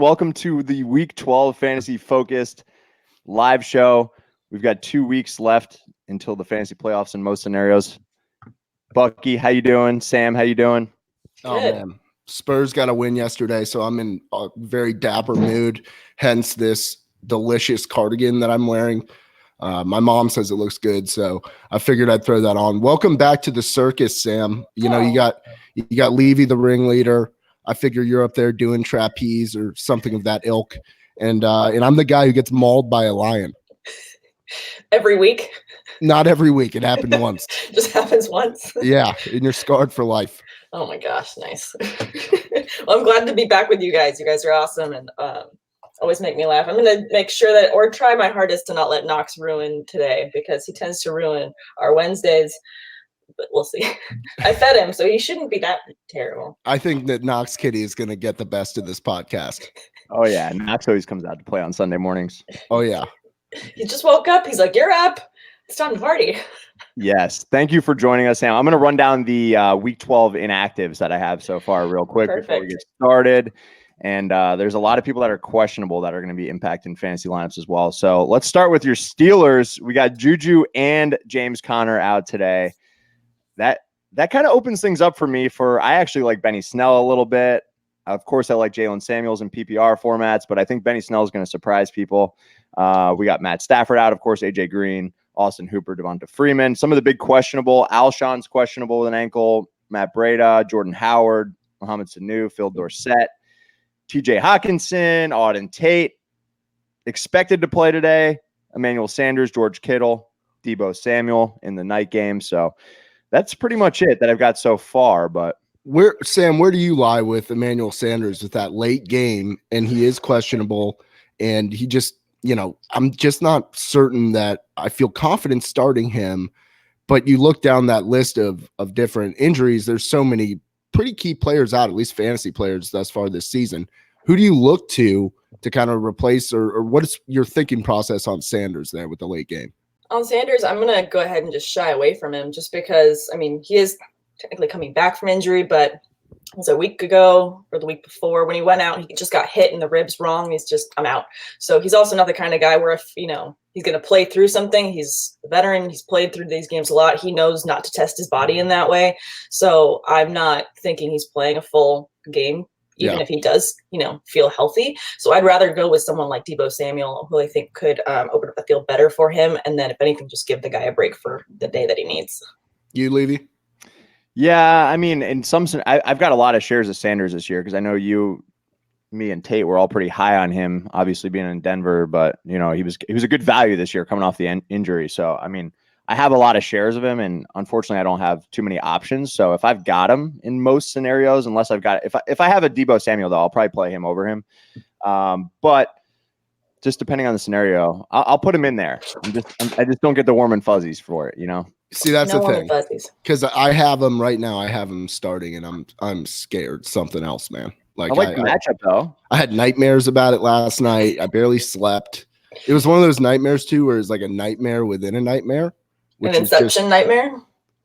Welcome to the Week 12 Fantasy Focused live show. We've got 2 weeks left until the fantasy playoffs in most scenarios. Bucky, how you doing? Sam, how you doing? Oh, man. Spurs got a win yesterday, so I'm in a very dapper mood, hence this delicious cardigan that I'm wearing. My mom says it looks good, so I figured I'd throw that on. Welcome back to the circus, Sam. You got Levy, the ringleader. I figure you're up there doing trapeze or something of that ilk, and I'm the guy who gets mauled by a lion every week. Not every week. It happened once. Just happens once. Yeah, and you're scarred for life. Oh my gosh, nice. Well, I'm glad to be back with you guys. You guys are awesome and always make me laugh. I'm going to make sure that, or try my hardest to not let Knox ruin today, because he tends to ruin our Wednesdays. But we'll see. I fed him, so he shouldn't be that terrible. I think that Knox Kitty is going to get the best of this podcast. Oh, yeah. Knox always comes out to play on Sunday mornings. Oh, yeah. He just woke up. He's like, you're up. It's time to party. Yes. Thank you for joining us, Sam. I'm going to run down the Week 12 inactives that I have so far real quick before we get started. And there's a lot of people that are questionable that are going to be impacting fantasy lineups as well. So let's start with your Steelers. We got Juju and James Conner out today. That kind of opens things up for me. I actually like Benny Snell a little bit. Of course, I like Jalen Samuels in PPR formats, but I think Benny Snell is going to surprise people. We got Matt Stafford out, of course, AJ Green, Austin Hooper, Devonta Freeman. Some of the big questionable. Alshon's questionable with an ankle. Matt Breida, Jordan Howard, Mohamed Sanu, Phil Dorsett, TJ Hawkinson, Auden Tate. Expected to play today. Emmanuel Sanders, George Kittle, Deebo Samuel in the night game. So that's pretty much it that I've got so far. But where do you lie with Emmanuel Sanders with that late game? And he is questionable, and he just, I'm just not certain that I feel confident starting him. But you look down that list of different injuries, there's so many pretty key players out, at least fantasy players thus far this season. Who do you look to kind of replace, or what is your thinking process on Sanders there with the late game? On Sanders, I'm going to go ahead and just shy away from him just because, he is technically coming back from injury, but it was a week ago or the week before when he went out, he just got hit in the ribs wrong. I'm out. So he's also not the kind of guy where if, he's going to play through something, he's a veteran, he's played through these games a lot. He knows not to test his body in that way. So I'm not thinking he's playing a full game, even if he does, feel healthy. So I'd rather go with someone like Deebo Samuel, who I think could open up the field better for him. And then if anything, just give the guy a break for the day that he needs. You, Levy? Yeah, in some sense, I've got a lot of shares of Sanders this year because I know me and Tate were all pretty high on him, obviously being in Denver, but he was a good value this year coming off the injury. So, I have a lot of shares of him, and unfortunately I don't have too many options. So if I've got him in most scenarios, unless I've got, if I have a Deebo Samuel though, I'll probably play him over him. But just depending on the scenario, I'll put him in there. I just don't get the warm and fuzzies for it, See, that's no the thing, because I have him right now. I have him starting, and I'm scared something else, man. I like the matchup though. I had nightmares about it last night. I barely slept. It was one of those nightmares too, where it's like a nightmare within a nightmare. An Inception nightmare?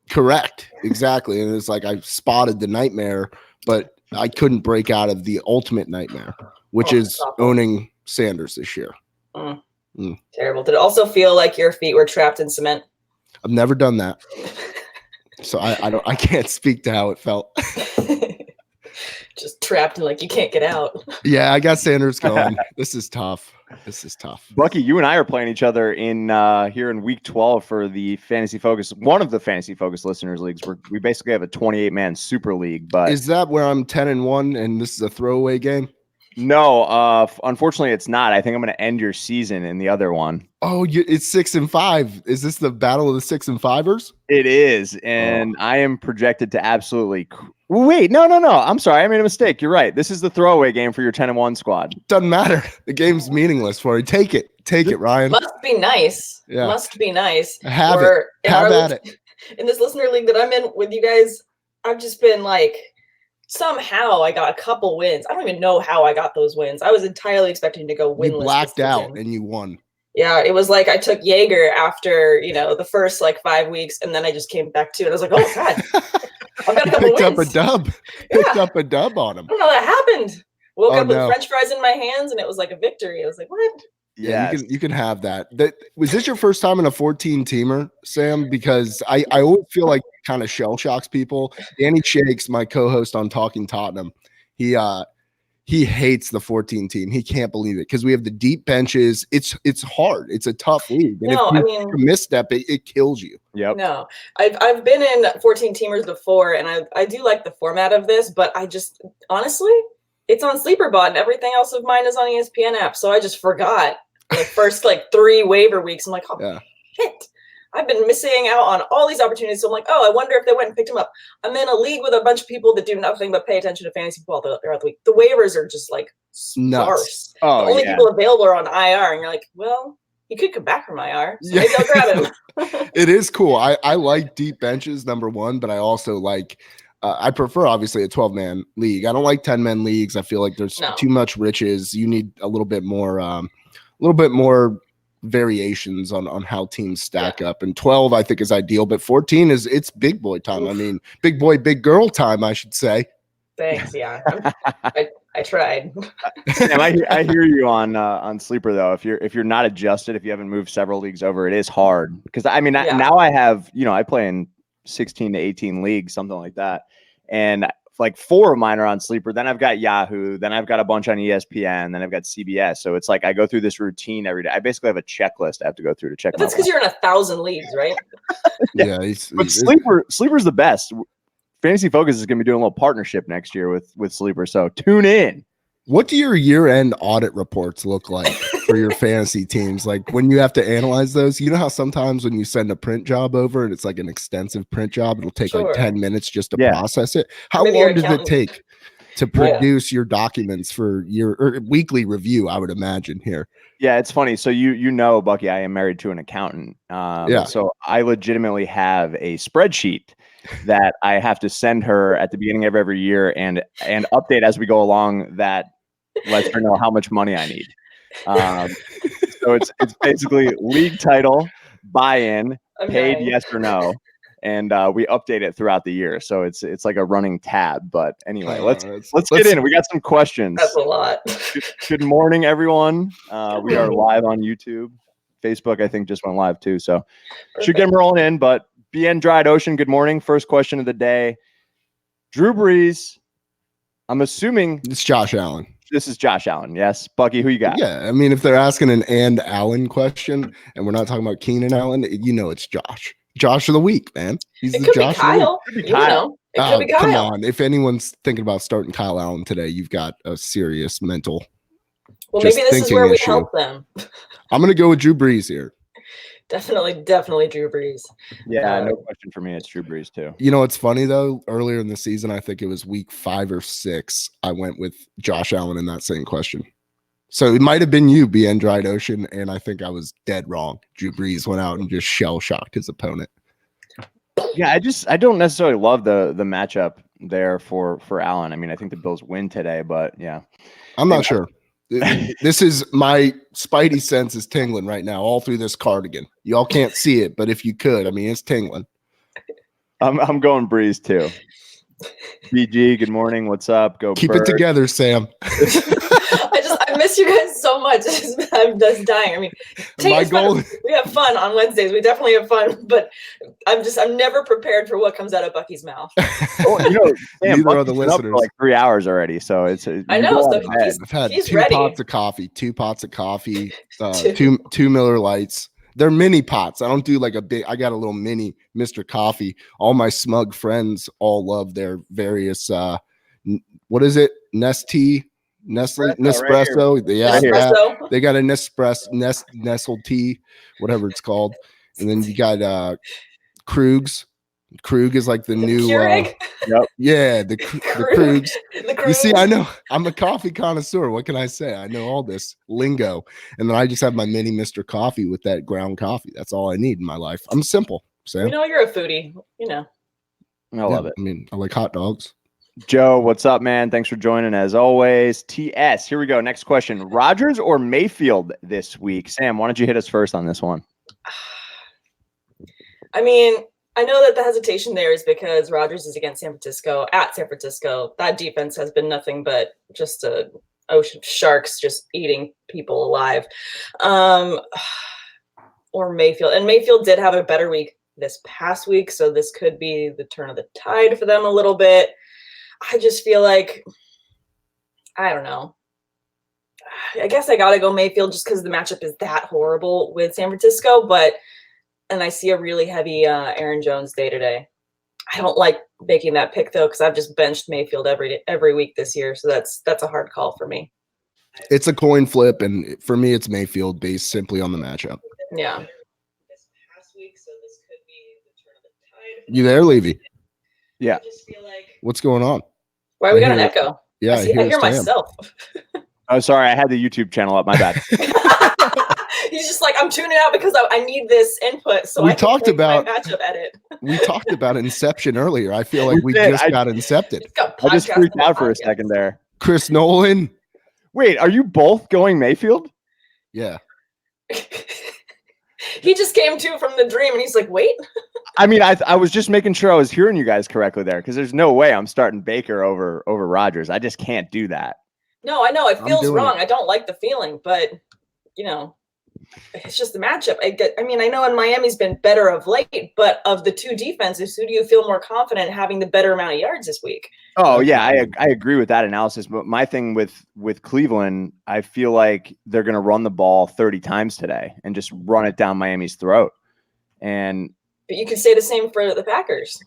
Correct. Exactly. And it's like I spotted the nightmare, but I couldn't break out of the ultimate nightmare, which is owning Sanders this year. Terrible. Did it also feel like your feet were trapped in cement? I've never done that. So I can't speak to how it felt. Just trapped and like you can't get out. Yeah, I got Sanders going. This is tough. Bucky, you and I are playing each other in here in week 12 for the Fantasy Focus, one of the Fantasy Focus listeners leagues. We basically have a 28-man super league. But is that where I'm 10-1 and this is a throwaway game? No, unfortunately it's not. I think I'm going to end your season in the other one. Oh, it's 6-5. Is this the battle of the 6 and 5ers? It is, and I am projected to absolutely. Wait, no. I'm sorry, I made a mistake. You're right. This is the throwaway game for your 10-1 squad. Doesn't matter. The game's meaningless for you. Take it, Ryan. Must be nice. Yeah. Must be nice. Have it. In this listener league that I'm in with you guys, I've just been like. Somehow I got a couple wins. I don't even know how I got those wins. I was entirely expecting to go winless. You blacked out and you won. Yeah, it was like I took Jaeger after, the first 5 weeks, and then I just came back to it. I was like, oh God, I've got a couple wins. Picked up a dub on him. I don't know how that happened. Woke Oh, up with no. French fries in my hands, and it was like a victory. I was like, what? Yeah, you can have that. Was this your first time in a 14-teamer, Sam? Because I always feel like it kind of shell shocks people. Danny Shakes, my co-host on Talking Tottenham, he hates the 14 team. He can't believe it because we have the deep benches. It's hard. It's a tough league. And No, if you I mean, make a misstep, it kills you. Yep. no, I've been in 14 teamers before, and I do like the format of this, but I just honestly, it's on SleeperBot, and everything else of mine is on ESPN app. So I just forgot the first like 3 waiver weeks. I'm like, oh Yeah. shit. I've been missing out on all these opportunities. So I'm like, oh, I wonder if they went and picked him up. I'm in a league with a bunch of people that do nothing but pay attention to fantasy football throughout the week. The waivers are just like sparse. Oh, the only yeah. people available are on IR, and you're like, well, he could come back from IR, so maybe I'll grab him. It is cool. I like deep benches, number one, but I also like I prefer obviously a 12-man league. I don't like 10-man leagues. I feel like there's too much riches. You need a little bit more variations on how teams stack up. And 12 I think is ideal, but 14 it's big boy time. Oof. I mean, big boy, big girl time, I should say. Thanks. Yeah, I tried. And I hear you on Sleeper though. If you're not adjusted, if you haven't moved several leagues over, it is hard. Because I mean, now I have, I play in 16 to 18 leagues, something like that, and like 4 of mine are on Sleeper. Then I've got Yahoo. Then I've got a bunch on ESPN. Then I've got CBS. So it's like I go through this routine every day. I basically have a checklist I have to go through to check. But that's because you're in 1,000 leagues, right? Yeah, but Sleeper's the best. Fantasy Focus is going to be doing a little partnership next year with Sleeper. So tune in. What do your year-end audit reports look like for your fantasy teams? Like when you have to analyze those, you know how sometimes when you send a print job over and it's like an extensive print job, it'll take like 10 minutes just to process it. How long does it take to produce your documents for your weekly review, I would imagine here? Yeah, it's funny. So you know, Bucky, I am married to an accountant. So I legitimately have a spreadsheet that I have to send her at the beginning of every year and update as we go along that lets her know how much money I need. So it's basically league title, buy-in, paid yes or no, and we update it throughout the year. So it's like a running tab. But anyway, let's get in. We got some questions. That's a lot. Good morning, everyone. We are live on YouTube. Facebook, I think, just went live too. So should get them rolling in. But BN Dried Ocean, good morning. First question of the day. Drew Brees. I'm assuming it's Josh Allen. This is Josh Allen. Yes. Bucky, who you got? Yeah. I mean, if they're asking an and Allen question and we're not talking about Keenan Allen, it's Josh. Josh of the week, man. He's the Josh Kyle. of the week. It could be Kyle. Come on. If anyone's thinking about starting Kyle Allen today, you've got a serious mental. Well, maybe this is where we help them. I'm going to go with Drew Brees here. Definitely Drew Brees. Yeah, no question for me. It's Drew Brees too. It's funny though. Earlier in the season, I think it was week 5 or 6, I went with Josh Allen in that same question. So it might have been you, BN Dried Ocean, and I think I was dead wrong. Drew Brees went out and just shell shocked his opponent. Yeah, I don't necessarily love the matchup there for Allen. I mean, I think the Bills win today, but yeah, I'm not sure. This is my spidey sense is tingling right now all through this cardigan. Y'all can't see it, but if you could, I mean, it's tingling. I'm going Breeze too. BG, good morning. What's up? Go keep Bird. It together, Sam. I miss you guys so much. I'm just dying. I mean, my goal. We have fun on Wednesdays. We definitely have fun, but I'm never prepared for what comes out of Bucky's mouth. Neither are the listeners. For like 3 hours already, so it's. I know. So I've had 2 pots of coffee, 2 two Miller Lights. They're mini pots. I don't do like a big. I got a little mini Mr. Coffee. All my smug friends all love their various. What is it? Nestle, Nespresso. Yeah, Nespresso. They got a Nestle tea, whatever it's called, and then you got Krug's. Krug is like the new. Yeah, the Krugs. You see, I know I'm a coffee connoisseur. What can I say? I know all this lingo, and then I just have my mini Mr. Coffee with that ground coffee. That's all I need in my life. I'm simple. Sam. You're a foodie. I love it. I mean, I like hot dogs. Joe, what's up, man? Thanks for joining as always. TS, here we go. Next question: Rodgers or Mayfield this week? Sam, why don't you hit us first on this one? I mean, I know that the hesitation there is because Rodgers is against San Francisco, at San Francisco. That defense has been nothing but just a ocean of sharks just eating people alive. Or Mayfield. And Mayfield did have a better week this past week, so this could be the turn of the tide for them a little bit. I just feel like, I don't know. I guess I got to go Mayfield just because the matchup is that horrible with San Francisco, and I see a really heavy Aaron Jones day to day. I don't like making that pick though because I've just benched Mayfield every week this year, so that's a hard call for me. It's a coin flip, and for me, it's Mayfield based simply on the matchup. Yeah. This past week, so this could be the turn of the tide. You there, Levy? Yeah. I just feel like What's going on? Why we got an echo? Yeah, I hear Sam. myself. Oh, sorry. I had the YouTube channel up. My bad. He's just like, I'm tuning out because I need this input. So We I can talked make about- my matchup edit. We talked about Inception earlier. I feel like we did. just got Incepted. He's got I just podcast freaked on out for a podcast. second there. Chris Nolan. Wait, are you both going Mayfield? Yeah. He just came to from the dream and he's like, wait. I mean, I was just making sure I was hearing you guys correctly there because there's no way I'm starting Baker over Rodgers. I just can't do that. No, I know it I'm feels doing wrong. I don't like the feeling, but it's just the matchup. I mean, I know in Miami's been better of late, but of the two defenses, who do you feel more confident having the better amount of yards this week? Oh yeah, I agree with that analysis. But my thing with Cleveland, I feel like they're going to run the ball 30 times today and just run it down Miami's throat. And But you could say the same for the Packers.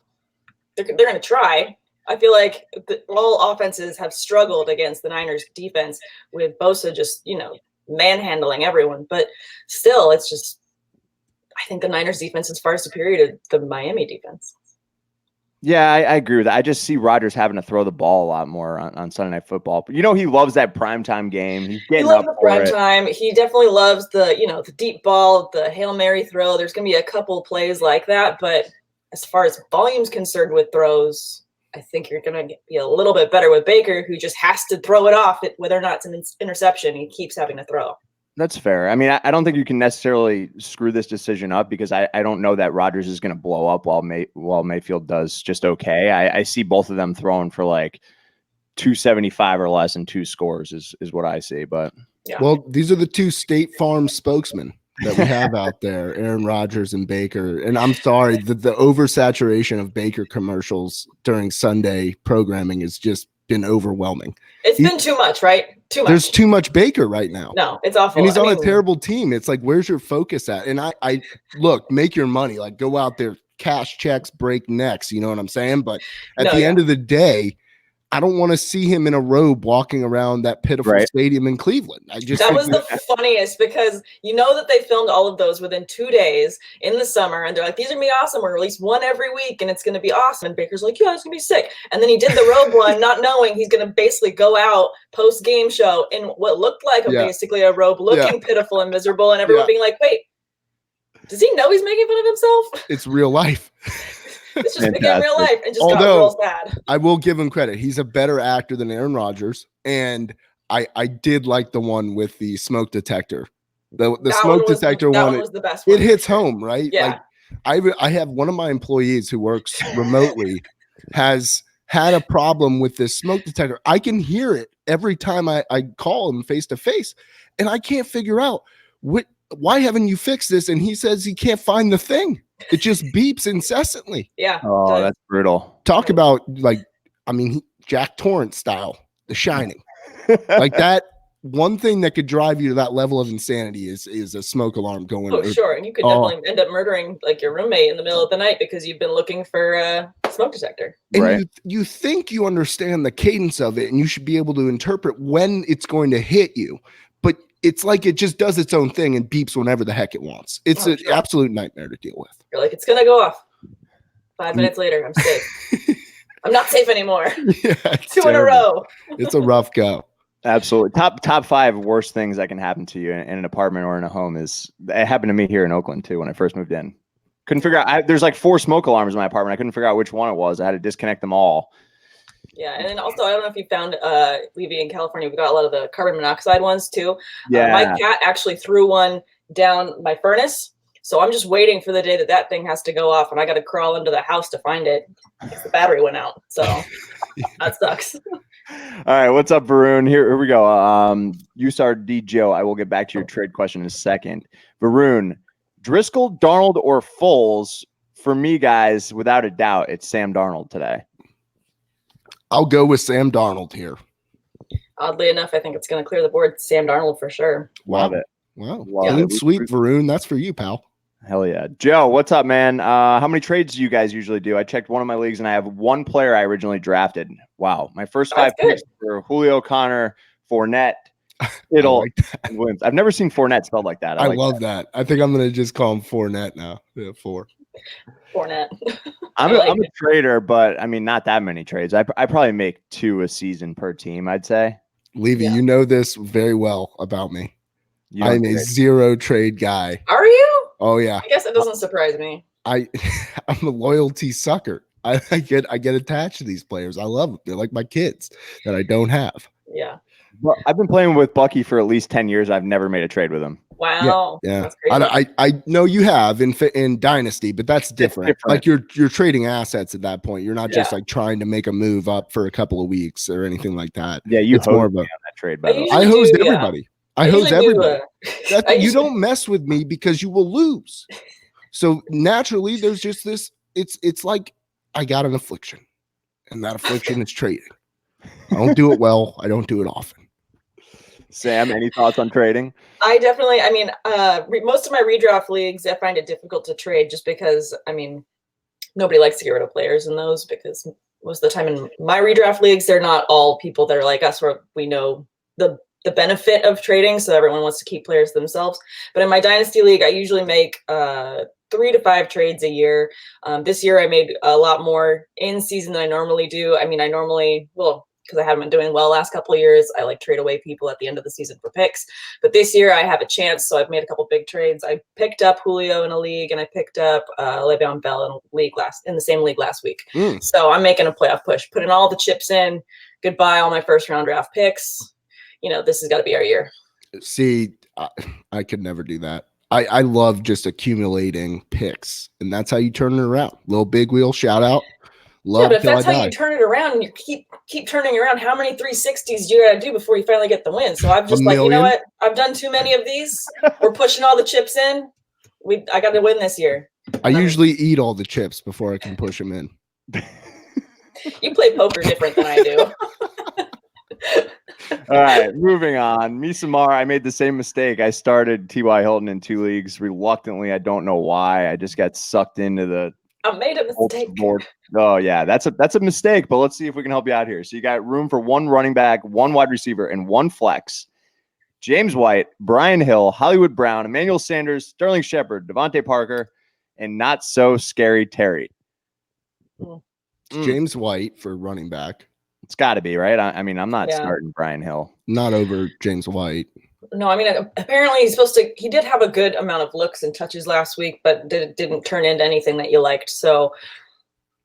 They're going to try. I feel like all offenses have struggled against the Niners defense with Bosa just, manhandling everyone. But still, it's just, I think the Niners defense is far superior to the Miami defense. yeah, I agree with that. I just see Rodgers having to throw the ball a lot more on Sunday Night Football. But he loves that primetime game. He's He getting loves up the for prime it. time. He definitely loves the deep ball, the Hail Mary throw. There's going to be a couple plays like that. But as far as volume's concerned with throws, I think you're going to be a little bit better with Baker, who just has to throw it off, whether or not it's an interception. He keeps having to throw. That's fair. I mean, I don't think you can necessarily screw this decision up because I don't know that Rodgers is going to blow up while Mayfield does just okay. I see both of them throwing for like 275 or less and 2 scores is what I see. But Yeah. Well, these are the two State Farm spokesmen that we have out there, Aaron Rodgers and Baker. And I'm sorry, the oversaturation of Baker commercials during Sunday programming has just been overwhelming. It's been too much, right? Too much. There's too much Baker right now. No, it's awful. And he's I on a mean, terrible team. It's like, where's your focus at? And I look, make your money, like go out there, cash checks, break necks. You know what I'm saying? But at No, the yeah. end of the day, I don't want to see him in a robe walking around that pitiful Right. stadium in Cleveland. I just That think was the funniest because that they filmed all of those within 2 days in the summer, and they're like, "These are gonna be awesome. We're gonna release one every week, and it's gonna be awesome." And Baker's like, "Yeah, it's gonna be sick." And then he did the robe one, not knowing he's gonna basically go out post game show in what looked like Yeah. basically a robe, looking pitiful and miserable, and everyone Yeah. being like, "Wait, does he know he's making fun of himself?" it's real life. It's just became real life and just Although- got real sad. I will give him credit. He's a better actor than Aaron Rodgers. And I did like the one with the smoke detector. The That smoke was detector that one, one was the best it one. hits home, right? Yeah. Like I have one of my employees who works remotely has had a problem with this smoke detector. I can hear it every time I call him face to face, and I can't figure out why haven't you fixed this? And he says he can't find the thing. It just beeps incessantly. Yeah. oh, that's brutal. Talk about Jack Torrance style, The Shining. Like that. One thing that could drive you to that level of insanity is a smoke alarm going. Oh, sure. And you could definitely end up murdering like your roommate in the middle of the night because you've been looking for a smoke detector. And Right. you think you understand the cadence of it and you should be able to interpret when it's going to hit you. But it's like it just does its own thing and beeps whenever the heck it wants. It's Oh, an sure. absolute nightmare to deal with. You're like, it's gonna go off. 5 minutes later, I'm safe. I'm not safe anymore. Yeah, it's 2 in a terrible. row. It's a rough go. Absolutely. Top 5 worst things that can happen to you in an apartment or in a home is it happened to me here in Oakland too when I first moved in. Couldn't figure out. There's like 4 smoke alarms in my apartment. I couldn't figure out which one it was. I had to disconnect them all. Yeah, and then also I don't know if you found Levy in California, we got a lot of the carbon monoxide ones too. Yeah. My cat actually threw one down my furnace. So I'm just waiting for the day that thing has to go off, and I got to crawl into the house to find it because the battery went out. So that sucks. All right, what's up, Varun? Here we go. You start, D. Joe. I will get back to your trade question in a second. Varun, Driscoll, Darnold, or Foles? For me, guys, without a doubt, it's Sam Darnold today. I'll go with Sam Darnold here. Oddly enough, I think it's going to clear the board. Sam Darnold for sure. Love it. Wow. Love Clean it. sweep, Varun. That's for you, pal. Hell yeah. Joe, what's up, man? How many trades do you guys usually do? I checked one of my leagues, and I have one player I originally drafted. Wow. My first five picks were Julio, Connor, Fournette, Kittle, and Williams. I've never seen Fournette spelled like that. I love that. I think I'm going to just call him Fournette now. Yeah, Fournette. I'm a trader, but I mean, not that many trades. I probably make 2 a season per team, I'd say. Levy, you know this very well about me. I'm a zero trade guy. Are you? Oh yeah. I guess it doesn't surprise me. I'm a loyalty sucker. I get attached to these players. I love them. They're like my kids that I don't have. Yeah. Well, I've been playing with Bucky for at least 10 years. I've never made a trade with him. Wow. Yeah. That's crazy. I know you have in Dynasty, but that's different. Like you're trading assets at that point. You're not just like trying to make a move up for a couple of weeks or anything like that. Yeah, you it's more of a on that trade. By the way. I hosed everybody. I hose everybody. You don't don't mess with me because you will lose. So naturally, there's just this. It's like I got an affliction, and that affliction is trading. I don't do it well. I don't do it often. Sam, any thoughts on trading? I definitely. I mean, most of my redraft leagues, I find it difficult to trade just because. I mean, nobody likes to get rid of players in those because most of the time in my redraft leagues, they're not all people that are like us, where we know the benefit of trading, so everyone wants to keep players themselves. But in my dynasty league, I usually make 3 to 5 trades a year. This year I made a lot more in season than I normally do. I mean, I normally, because I haven't been doing well last couple of years, I like trade away people at the end of the season for picks. But this year I have a chance, so I've made a couple big trades. I picked up Julio in a league, and I picked up Le'Veon Bell in the same league last week. So I'm making a playoff push, putting all the chips in. Goodbye, all my first round draft picks. This has got to be our year. See, I could never do that. I love just accumulating picks, and that's how you turn it around. Little big wheel shout out. Love but if that's how you turn it around, and you keep turning around, how many 360s do you got to do before you finally get the win? So I'm just like, you know what? I've done too many of these. We're pushing all the chips in. I got to win this year. I usually eat all the chips before I can push them in. You play poker different than I do. All right, moving on. Misamar, I made the same mistake. I started T.Y. Hilton in 2 leagues reluctantly. I don't know why. I just got sucked into the I made a mistake. Board. Oh, yeah, that's a mistake, but let's see if we can help you out here. So you got room for 1 running back, 1 wide receiver, and 1 flex. James White, Brian Hill, Hollywood Brown, Emmanuel Sanders, Sterling Shepard, Devontae Parker, and not so scary Terry. James White for running back. It's got to be, right? I mean, I'm not starting Brian Hill. Not over James White. No, I mean, apparently he did have a good amount of looks and touches last week, but didn't turn into anything that you liked. So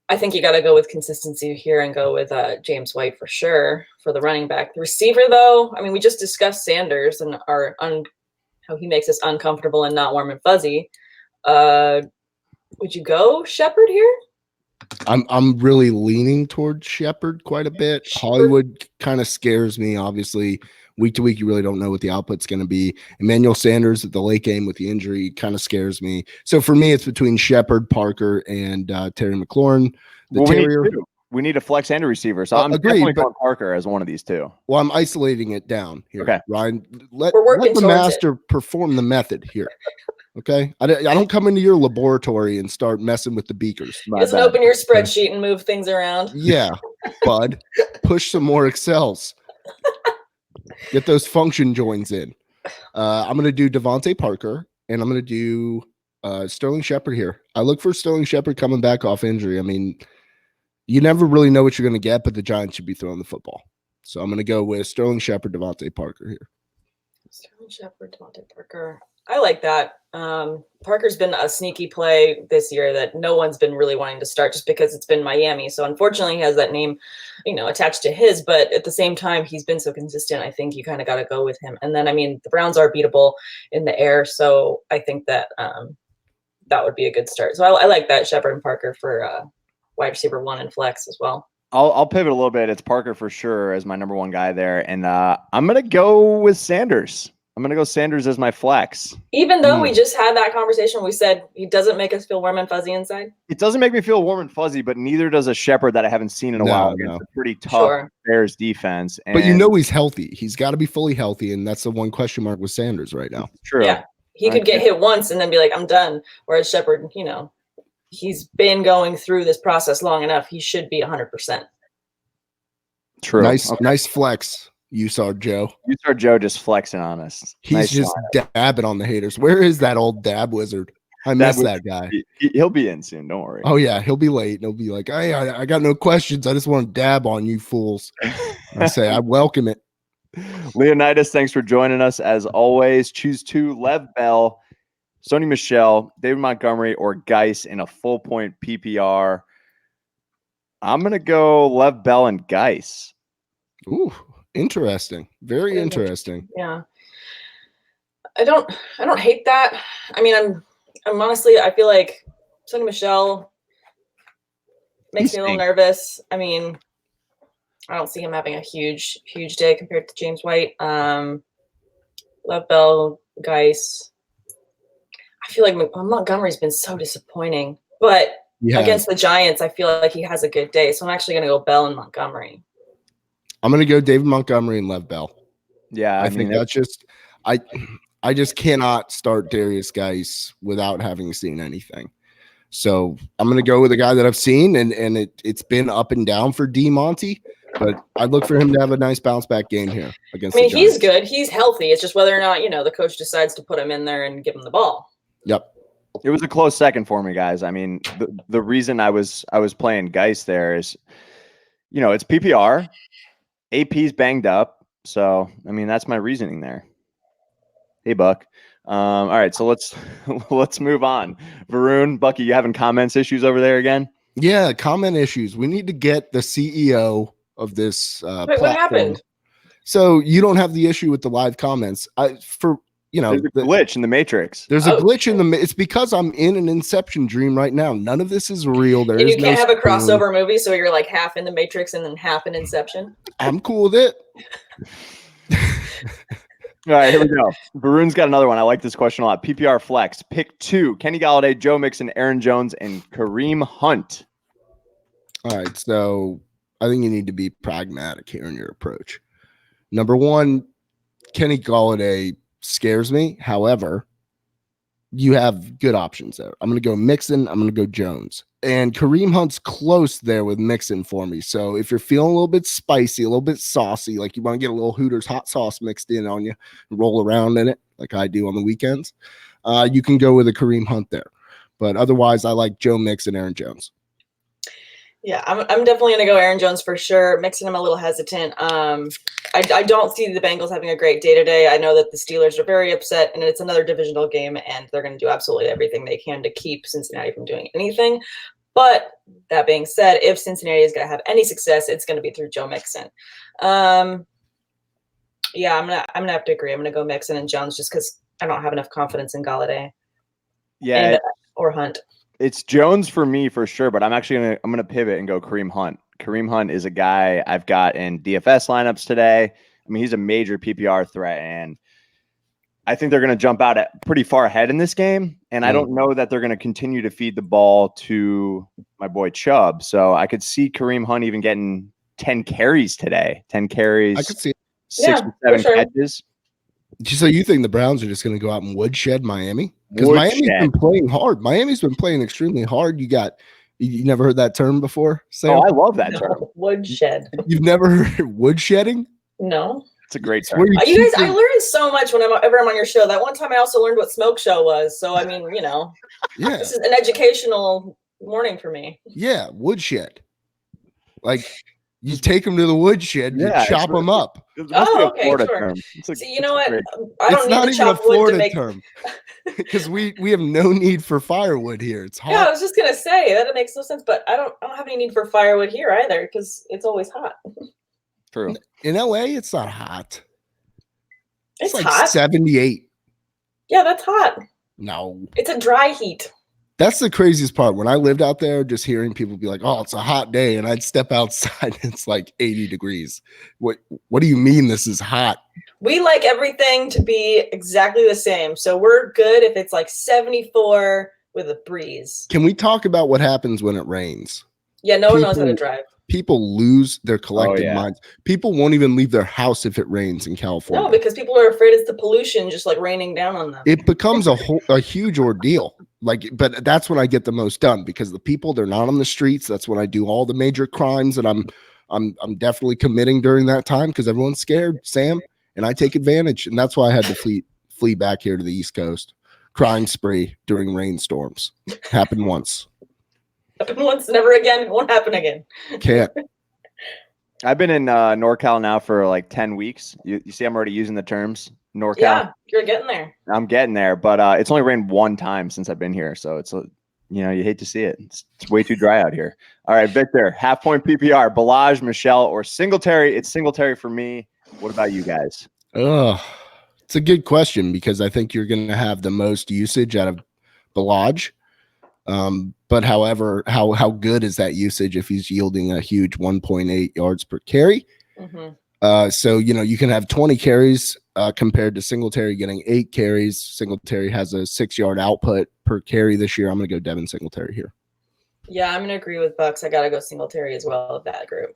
I think you got to go with consistency here and go with James White for sure for the running back. The receiver, though, I mean, we just discussed Sanders and how he makes us uncomfortable and not warm and fuzzy. Would you go Shepard here? I'm really leaning towards Shepard quite a bit. Hollywood kind of scares me. Obviously, week to week, you really don't know what the output's going to be. Emmanuel Sanders at the late game with the injury kind of scares me. So for me, it's between Shepard, Parker, and Terry McLaurin. We need a flex and a receiver. So I'm definitely going Parker as one of these two. Well, I'm isolating it down here. Okay. Ryan, let the master perform the method here. Okay. I don't come into your laboratory and start messing with the beakers. He doesn't open your spreadsheet and move things around. Yeah, bud. Push some more Excels. Get those function joins in. I'm going to do Devontae Parker, and I'm going to do Sterling Shepard here. I look for Sterling Shepard coming back off injury. I mean, you never really know what you're going to get, but the Giants should be throwing the football. So I'm going to go with Sterling Shepard, Devontae Parker here. Sterling Shepard, Devontae Parker. I like that. Parker's been a sneaky play this year that no one's been really wanting to start just because it's been Miami. So unfortunately, he has that name, attached to his. But at the same time, he's been so consistent. I think you kind of got to go with him. And then, I mean, the Browns are beatable in the air. So I think that that would be a good start. So I like that Shepard and Parker for wide receiver 1 and flex as well. I'll pivot a little bit. It's Parker for sure as my number 1 guy there, and I'm gonna go with Sanders. I'm gonna go Sanders as my flex. Even though we just had that conversation, we said he doesn't make us feel warm and fuzzy inside. It doesn't make me feel warm and fuzzy, but neither does a Shepard that I haven't seen in a while against a pretty tough Bears defense. And but you know he's healthy. He's got to be fully healthy, and that's the one question mark with Sanders right now. True. Yeah, he could get hit once and then be like, I'm done. Whereas Shepard, he's been going through this process long enough. He should be 100%. True. Nice flex. You saw Joe. You saw Joe just flexing on us. He's just dabbing on the haters. Where is that old dab wizard? I miss that guy. He'll be in soon. Don't worry. Oh yeah, he'll be late. He'll be like, "Hey, I got no questions. I just want to dab on you fools." I say, I welcome it. Leonidas, thanks for joining us as always. Choose 2: Lev Bell, Sony Michel, David Montgomery, or Geis in a full point PPR. I'm gonna go Lev Bell and Geis. Ooh. Interesting. Very interesting. Yeah. I don't hate that. I mean, I'm honestly, I feel like Sony Michel makes me a little nervous. I mean, I don't see him having a huge day compared to James White. Lev Bell, Geis. I feel like Montgomery's been so disappointing, but against the Giants, I feel like he has a good day. So I'm actually going to go Bell and Montgomery. I'm going to go David Montgomery and Lev Bell. Yeah, I think that's just I just cannot start Darius Geis without having seen anything. So I'm going to go with a guy that I've seen, and it's been up and down for D Monty, but I look for him to have a nice bounce back game here against. I mean, he's good. He's healthy. It's just whether or not the coach decides to put him in there and give him the ball. Yep. It was a close second for me, guys. I mean, the reason I was playing Geis there is, it's PPR. AP's banged up, so I mean that's my reasoning there. Hey, Buck. All right, so let's move on. Varun, Bucky, you having comments issues over there again? Yeah, comment issues. We need to get the CEO of this Wait, what happened? So you don't have the issue with the live comments. There's a glitch in the Matrix. There's a glitch in the. It's because I'm in an Inception dream right now. None of this is real. And you can't have a crossover movie, so you're like half in the Matrix and then half in Inception. I'm cool with it. All right, here we go. Varun's got another one. I like this question a lot. PPR flex. Pick 2: Kenny Golladay, Joe Mixon, Aaron Jones, and Kareem Hunt. All right, so I think you need to be pragmatic here in your approach. Number 1, Kenny Golladay scares me. However, you have good options there. I'm going to go Mixon. I'm going to go Jones. And Kareem Hunt's close there with Mixon for me. So if you're feeling a little bit spicy, a little bit saucy, like you want to get a little Hooters hot sauce mixed in on you, roll around in it like I do on the weekends, you can go with a Kareem Hunt there. But otherwise, I like Joe Mixon, Aaron Jones. Yeah, I'm definitely going to go Aaron Jones for sure. Mixon, I'm a little hesitant. I don't see the Bengals having a great day today. I know that the Steelers are very upset, and it's another divisional game, and they're going to do absolutely everything they can to keep Cincinnati from doing anything. But that being said, if Cincinnati is going to have any success, it's going to be through Joe Mixon. Yeah, I'm gonna have to agree. I'm going to go Mixon and Jones just because I don't have enough confidence in Galladay. Yeah, or Hunt. It's Jones for me for sure, but I'm gonna pivot and go Kareem Hunt. Kareem Hunt is a guy I've got in DFS lineups today. I mean, he's a major PPR threat, and I think they're going to jump out at pretty far ahead in this game. And I don't know that they're going to continue to feed the ball to my boy Chubb. So I could see Kareem Hunt even getting 10 carries today. 10 carries. I could see 6 or 7 catches. So you think the Browns are just going to go out and woodshed Miami? Because Miami's been playing hard. Miami's been playing extremely hard. You never heard that term before, Sam? Oh, I love that term. Woodshed. You've never heard woodshedding? No. It's a great term. You guys, I learned so much whenever I'm on your show. That one time I also learned what smoke show was. So, I mean, yeah. This is an educational morning for me. Yeah, woodshed. Like, you take them to the woodshed, you chop them up. Okay, sure. See, you know what? I don't need to chop wood to make term. Because we have no need for firewood here. It's hot. Yeah, I was just gonna say that makes no sense, but I don't have any need for firewood here either because it's always hot. True. In LA, it's not hot. It's like hot. 78. Yeah, that's hot. No. It's a dry heat. That's the craziest part. When I lived out there, just hearing people be like, "Oh, it's a hot day," and I'd step outside, and it's like 80 degrees. What do you mean this is hot? We like everything to be exactly the same. So we're good if it's like 74 with a breeze. Can we talk about what happens when it rains? Yeah, no one knows how to drive. People lose their collective yeah. minds. People won't even leave their house if it rains in California. No, because people are afraid it's the pollution just like raining down on them. It becomes a huge ordeal. Like, but that's when I get the most done, because the people, they're not on the streets. That's when I do all the major crimes that I'm definitely committing during that time, because everyone's scared, Sam, and I take advantage. And that's why I had to flee back here to the East Coast. Crime spree during rainstorms. Happened once. Happened once, never again. It won't happen again. Can't. I've been in NorCal now for like 10 weeks. You see, I'm already using the terms NorCal. Yeah, you're getting there. I'm getting there, but it's only rained one time since I've been here. So it's, you hate to see it. It's way too dry out here. All right, Victor, half-point PPR, Balaj, Michelle, or Singletary. It's Singletary for me. What about you guys? It's a good question, because I think you're going to have the most usage out of Balaj. But however, how good is that usage if he's yielding a huge 1.8 yards per carry? Mm-hmm. So, you can have 20 carries compared to Singletary getting 8 carries. Singletary has a 6-yard output per carry this year. I'm going to go Devin Singletary here. Yeah, I'm going to agree with Bucks. I got to go Singletary as well with that group.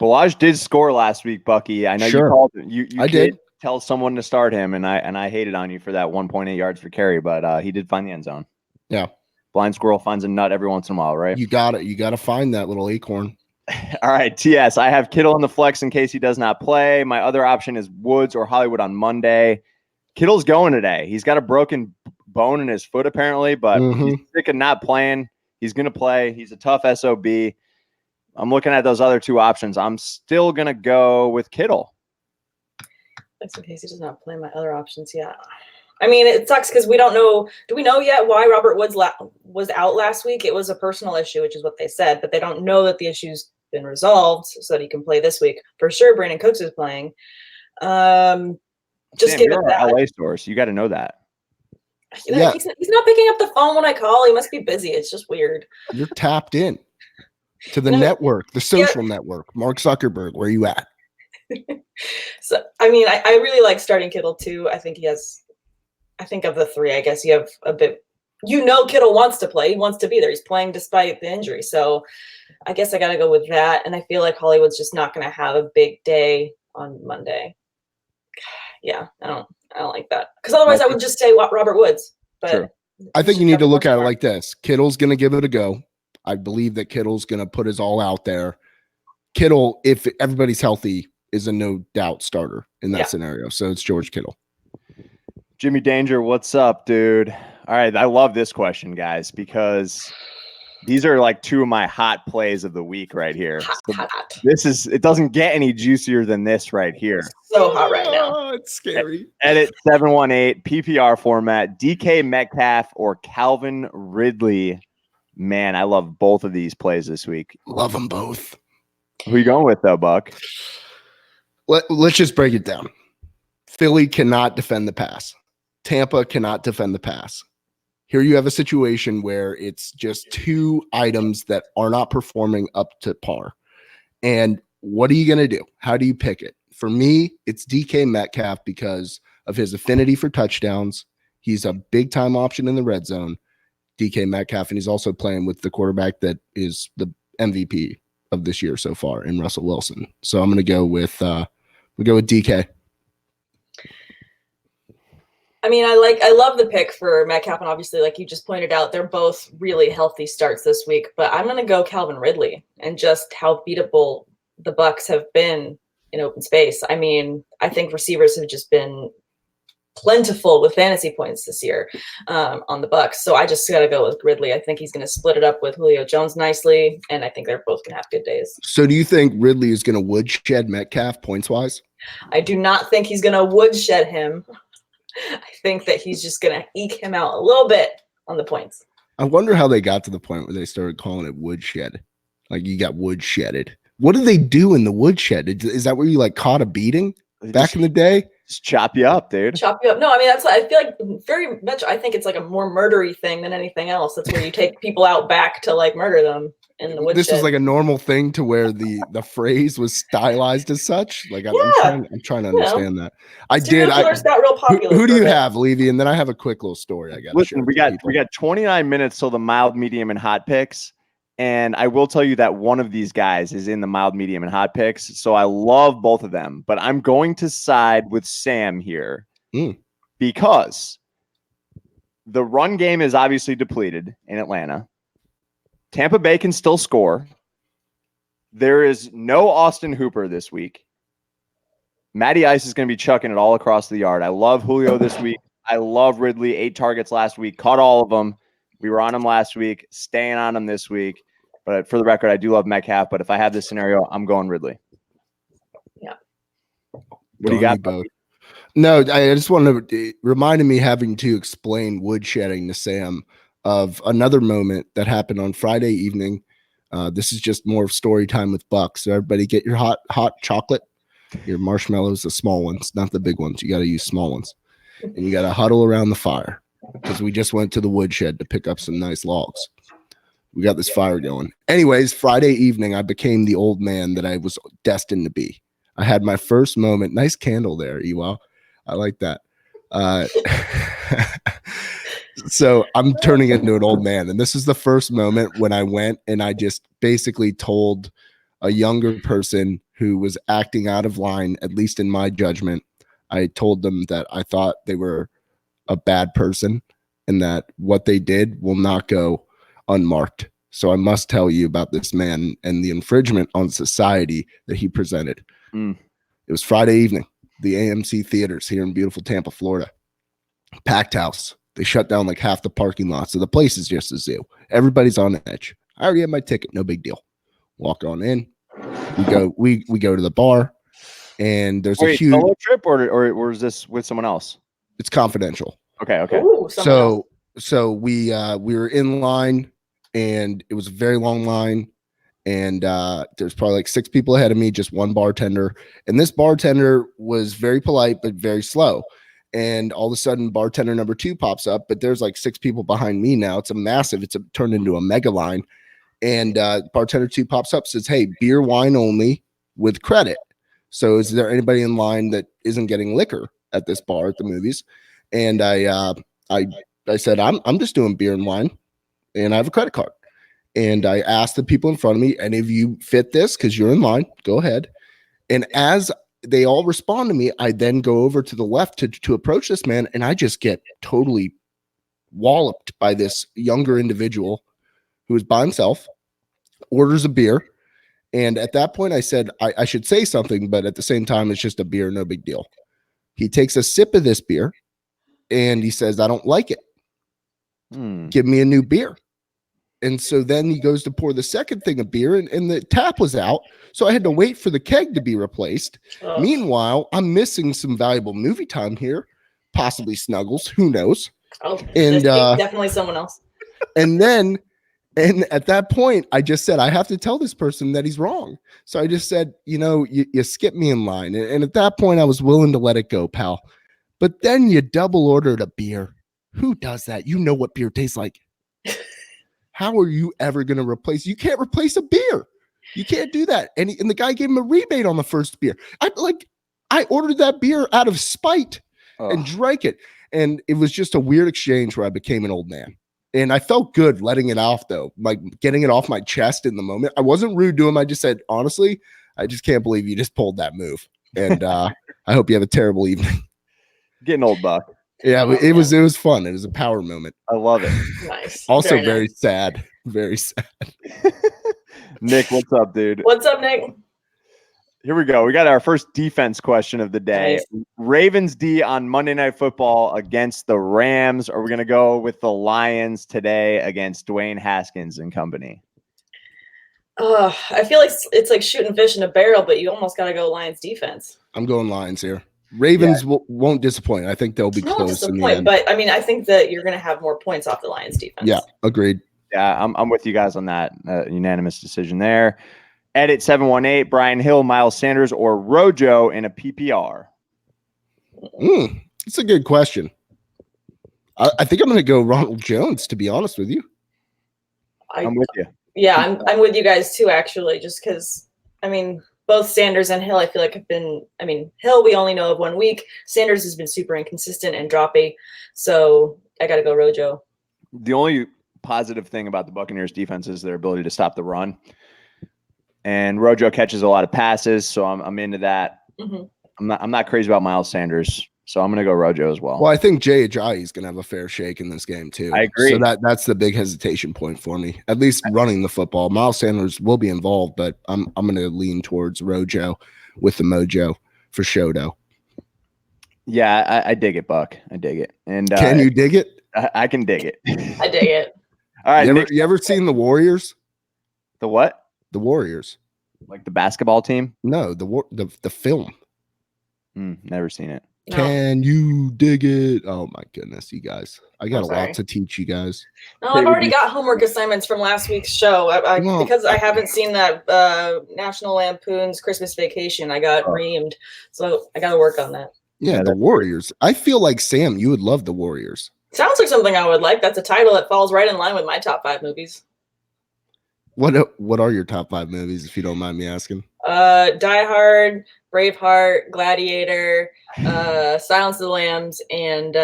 Balaj did score last week, Bucky. I know Sure. you called you I did tell someone to start him, and I hated on you for that 1.8 yards per carry, but he did find the end zone. Yeah. Blind squirrel finds a nut every once in a while, right? You got to find that little acorn. All right, TS. I have Kittle in the flex in case he does not play. My other option is Woods or Hollywood on Monday. Kittle's going today. He's got a broken bone in his foot apparently, but he's sick of not playing. He's going to play. He's a tough SOB. I'm looking at those other two options. I'm still going to go with Kittle. That's in case he does not play my other options. Yeah. I mean, it sucks because we don't know. Do we know yet why Robert Woods was out last week? It was a personal issue, which is what they said, but they don't know that the issue's been resolved so that he can play this week. For sure, Brandon Cooks is playing. Just Sam, give you're it that. our LA source. You got to know that. Yeah. He's not picking up the phone when I call. He must be busy. It's just weird. You're tapped in to the network, the social network. Mark Zuckerberg, where you at? So, I mean, I really like starting Kittle too. I think of the three, I guess you have a bit, Kittle wants to play. He wants to be there. He's playing despite the injury. So I guess I got to go with that. And I feel like Hollywood's just not going to have a big day on Monday. Yeah, I don't like that. Because otherwise I would just say Robert Woods. But True. I think you need to look at it like this. Kittle's going to give it a go. I believe that Kittle's going to put his all out there. Kittle, if everybody's healthy, is a no doubt starter in that scenario. So it's George Kittle. Jimmy Danger, what's up, dude? All right, I love this question, guys, because these are like two of my hot plays of the week right here. Hot. It doesn't get any juicier than this right here. So hot right now. Oh, it's scary. Edit 718 PPR format, DK Metcalf or Calvin Ridley. Man, I love both of these plays this week. Love them both. Who you going with though, Buck? Let's just break it down. Philly cannot defend the pass. Tampa cannot defend the pass. Here you have a situation where it's just two items that are not performing up to par. And what are you going to do? How do you pick it? For me, it's DK Metcalf because of his affinity for touchdowns. He's a big-time option in the red zone, DK Metcalf, and he's also playing with the quarterback that is the MVP of this year so far in Russell Wilson. So I'm going to go with DK. I mean, I love the pick for Metcalf, and obviously, like you just pointed out, they're both really healthy starts this week. But I'm going to go Calvin Ridley and just how beatable the Bucs have been in open space. I mean, I think receivers have just been plentiful with fantasy points this year on the Bucs. So I just got to go with Ridley. I think he's going to split it up with Julio Jones nicely, and I think they're both going to have good days. So do you think Ridley is going to woodshed Metcalf points-wise? I do not think he's going to woodshed him. I think that he's just going to eke him out a little bit on the points. I wonder how they got to the point where they started calling it woodshed. Like you got woodshedded. What did they do in the woodshed? Is that where you like caught a beating back in the day? Just chop you up, dude. Chop you up. No, I mean that's. I feel like very much. I think it's like a more murdery thing than anything else. That's where you take people out back to like murder them in the woodshed. This is like a normal thing to where the phrase was stylized as such. Like I'm trying to understand that. I did. Got real popular. Who do you have, Levy? And then I have a quick little story. I got. Listen, we got 29 minutes till the mild, medium, and hot picks. And I will tell you that one of these guys is in the mild, medium, and hot picks. So I love both of them, but I'm going to side with Sam here because the run game is obviously depleted in Atlanta. Tampa Bay can still score. There is no Austin Hooper this week. Matty Ice is going to be chucking it all across the yard. I love Julio this week. I love Ridley. 8 targets last week. Caught all of them. We were on him last week, staying on him this week. But for the record, I do love Metcalf. But if I have this scenario, I'm going Ridley. Yeah. What do you got? Both? No, I just wanted to reminded me having to explain woodshedding to Sam of another moment that happened on Friday evening. This is just more story time with Buck. So everybody get your hot chocolate, your marshmallows, the small ones, not the big ones. You got to use small ones. And you got to huddle around the fire. Because we just went to the woodshed to pick up some nice logs. We got this fire going. Anyways, Friday evening, I became the old man that I was destined to be. I had my first moment. Nice candle there, Ewa. I like that. So I'm turning into an old man. And this is the first moment when I went and I just basically told a younger person who was acting out of line, at least in my judgment. I told them that I thought they were a bad person and that what they did will not go unmarked. So I must tell you about this man and the infringement on society that he presented. It was Friday evening, the AMC theaters here in beautiful Tampa, Florida. Packed house. They shut down like half the parking lot. So the place is just a zoo. Everybody's on edge. I already have my ticket. No big deal. Walk on in. We go to the bar and there's a huge solo trip or is this with someone else? It's confidential. Okay. Ooh, so we were in line and it was a very long line and there's probably like 6 people ahead of me, just one bartender. And this bartender was very polite, but very slow. And all of a sudden bartender number 2 pops up, but there's like 6 people behind me now. It's turned into a mega line. And bartender 2 pops up, says, "Hey, beer, wine only with credit. So is there anybody in line that isn't getting liquor at this bar at the movies?" And I said, I'm just doing beer and wine and I have a credit card. And I asked the people in front of me, any of you fit this? Because you're in line, go ahead. And as they all respond to me, I then go over to the left to approach this man. And I just get totally walloped by this younger individual who is by himself, orders a beer. And at that point I said, I should say something, but at the same time, it's just a beer, no big deal. He takes a sip of this beer and he says, "I don't like it. Give me a new beer." And so then he goes to pour the second thing of beer and the tap was out. So I had to wait for the keg to be replaced. Meanwhile, I'm missing some valuable movie time here, possibly Snuggles, who knows? And definitely someone else. And at that point, I just said, I have to tell this person that he's wrong. So I just said, you skipped me in line. And at that point, I was willing to let it go, pal. But then you double ordered a beer. Who does that? You know what beer tastes like. How are you ever going to replace? You can't replace a beer. You can't do that. And the guy gave him a rebate on the first beer. I ordered that beer out of spite and drank it. And it was just a weird exchange where I became an old man. And I felt good letting it off, though, like getting it off my chest in the moment. I wasn't rude to him. I just said, honestly, I just can't believe you just pulled that move. And I hope you have a terrible evening. Getting old, Buck. Yeah, it was fun. It was a power moment. I love it. Nice. Also very sad. Very sad. Nick, what's up, dude? What's up, Nick? Here we go. We got our first defense question of the day. Nice. Ravens D on Monday Night Football against the Rams. Are we going to go with the Lions today against Dwayne Haskins and company? I feel like it's like shooting fish in a barrel, but you almost got to go Lions defense. I'm going Lions here. Ravens won't disappoint. I think they'll be close in the end. But I mean, I think that you're going to have more points off the Lions defense. Yeah, agreed. Yeah, I'm with you guys on that. Unanimous decision there. Edit 718, Brian Hill, Miles Sanders, or Rojo in a PPR. It's a good question. I think I'm going to go Ronald Jones, to be honest with you. I'm with you. Yeah, I'm with you guys too, actually, just because, I mean, both Sanders and Hill, I feel like have been, I mean, Hill, we only know of 1 week. Sanders has been super inconsistent and droppy. So I got to go Rojo. The only positive thing about the Buccaneers defense is their ability to stop the run. And Rojo catches a lot of passes, so I'm into that. Mm-hmm. I'm not crazy about Miles Sanders, so I'm going to go Rojo as well. Well, I think Jay Ajayi is going to have a fair shake in this game too. I agree. So that's the big hesitation point for me. At least running the football. Miles Sanders will be involved, but I'm going to lean towards Rojo with the mojo for Shodo. Yeah, I dig it, Buck. I dig it. And can you dig it? I can dig it. I dig it. All right. You ever seen the Warriors? The what? The Warriors. Like the basketball team? No, the film. Never seen it. No. Can you dig it? Oh my goodness, you guys. I got I'm a sorry. lot to teach you guys. No, I've already got homework assignments from last week's show. Because I haven't seen that National Lampoon's Christmas Vacation. I got reamed. So I got to work on that. Yeah, the Warriors. I feel like, Sam, you would love the Warriors. Sounds like something I would like. That's a title that falls right in line with my top 5 movies. What are your top 5 movies, if you don't mind me asking? Die Hard, Braveheart, Gladiator, Silence of the Lambs, and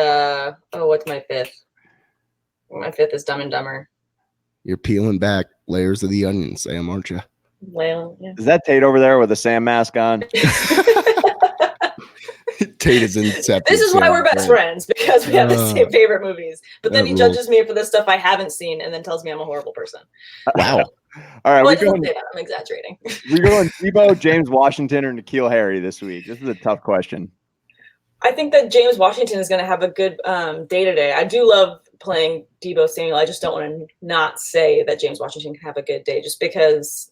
what's my 5th? My 5th is Dumb and Dumber. You're peeling back layers of the onion, Sam, aren't you? Well, yeah. Is that Tate over there with a Sam mask on? Tate is incepted. This is why we're best friends, because we have the same favorite movies. But then he judges me for the stuff I haven't seen and then tells me I'm a horrible person. Wow. All right, well, I'm exaggerating. We're going Tebow, James Washington, or N'Keal Harry this week. This is a tough question. I think that James Washington is going to have a good day-to-day. I do love playing Deebo Samuel. I just don't want to not say that James Washington can have a good day, just because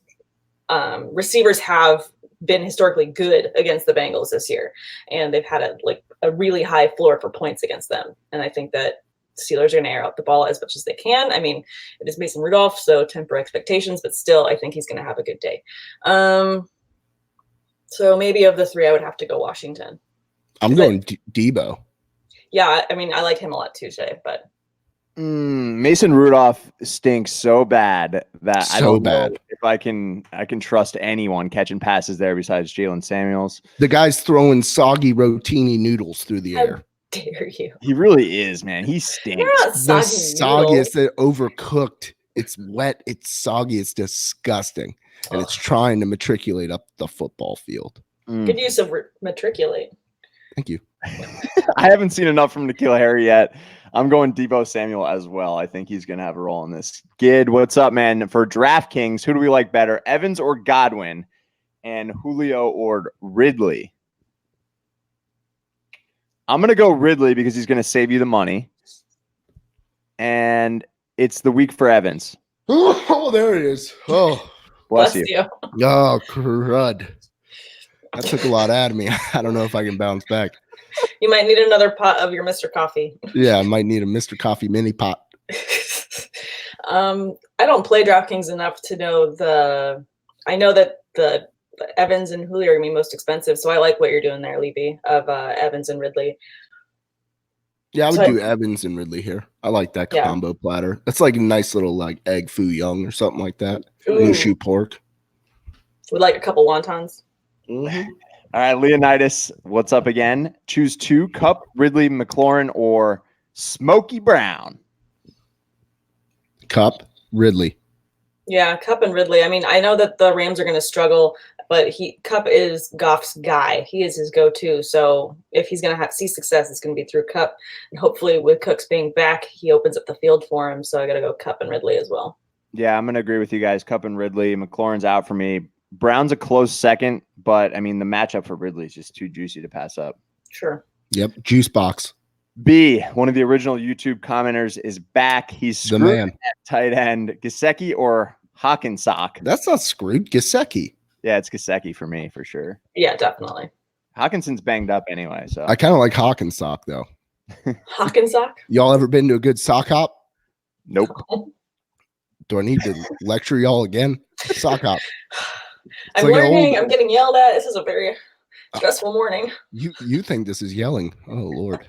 receivers have been historically good against the Bengals this year, and they've had a really high floor for points against them. And I think that Steelers are going to air out the ball as much as they can. I mean, it is Mason Rudolph, so temper expectations, but still, I think he's going to have a good day. So maybe of the 3, I would have to go Washington. I'm going Deebo. Yeah, I mean, I like him a lot too, Shay, but Mason Rudolph stinks so bad that I don't know if I can trust anyone catching passes there besides Jalen Samuels. The guy's throwing soggy rotini noodles through the air. Dare you? He really is, man. He stinks. The soggiest, overcooked. It's wet. It's soggy. It's disgusting, and it's trying to matriculate up the football field. Good use of matriculate. Thank you. I haven't seen enough from N'Keal Harry yet. I'm going Deebo Samuel as well. I think he's going to have a role in this. Gid, what's up, man? For DraftKings, who do we like better, Evans or Godwin, and Julio or Ridley? I'm going to go Ridley because he's going to save you the money. And it's the week for Evans. Oh, there it is. Oh, bless you. Oh, crud. That took a lot out of me. I don't know if I can bounce back. You might need another pot of your Mr. Coffee. Yeah, I might need a Mr. Coffee mini pot. I don't play DraftKings enough to know I know that the Evans and Julio are going to be most expensive, so I like what you're doing there, Levy, of Evans and Ridley. Yeah, I would do Evans and Ridley here. I like that combo platter. That's like a nice little egg foo young or something like that. Mushu pork. Would like a couple wontons. Mm-hmm. All right, Leonidas, what's up again? Choose 2, Kupp, Ridley, McLaurin, or Smokey Brown. Kupp, Ridley. Yeah, Kupp and Ridley. I mean, I know that the Rams are going to struggle, but Kupp is Goff's guy. He is his go-to. So if he's going to see success, it's going to be through Kupp. And hopefully with Cooks being back, he opens up the field for him. So I got to go Kupp and Ridley as well. Yeah, I'm going to agree with you guys. Kupp and Ridley. McLaurin's out for me. Brown's a close second, but I mean, the matchup for Ridley is just too juicy to pass up. Sure. Yep. Juice box. B, one of the original YouTube commenters, is back. He's the man. At tight end. Gesicki or Hawkinsock? That's not screwed. Gesicki. Yeah, it's Gesicki for me, for sure. Yeah, definitely. Hawkinson's banged up anyway, so. I kind of like Hawkinsock, though. Hawkinsock? Y'all ever been to a good sock hop? Nope. Do I need to lecture y'all again? Sock hop. I'm learning. I'm getting yelled at. This is a very Stressful morning. You think this is yelling? Oh Lord.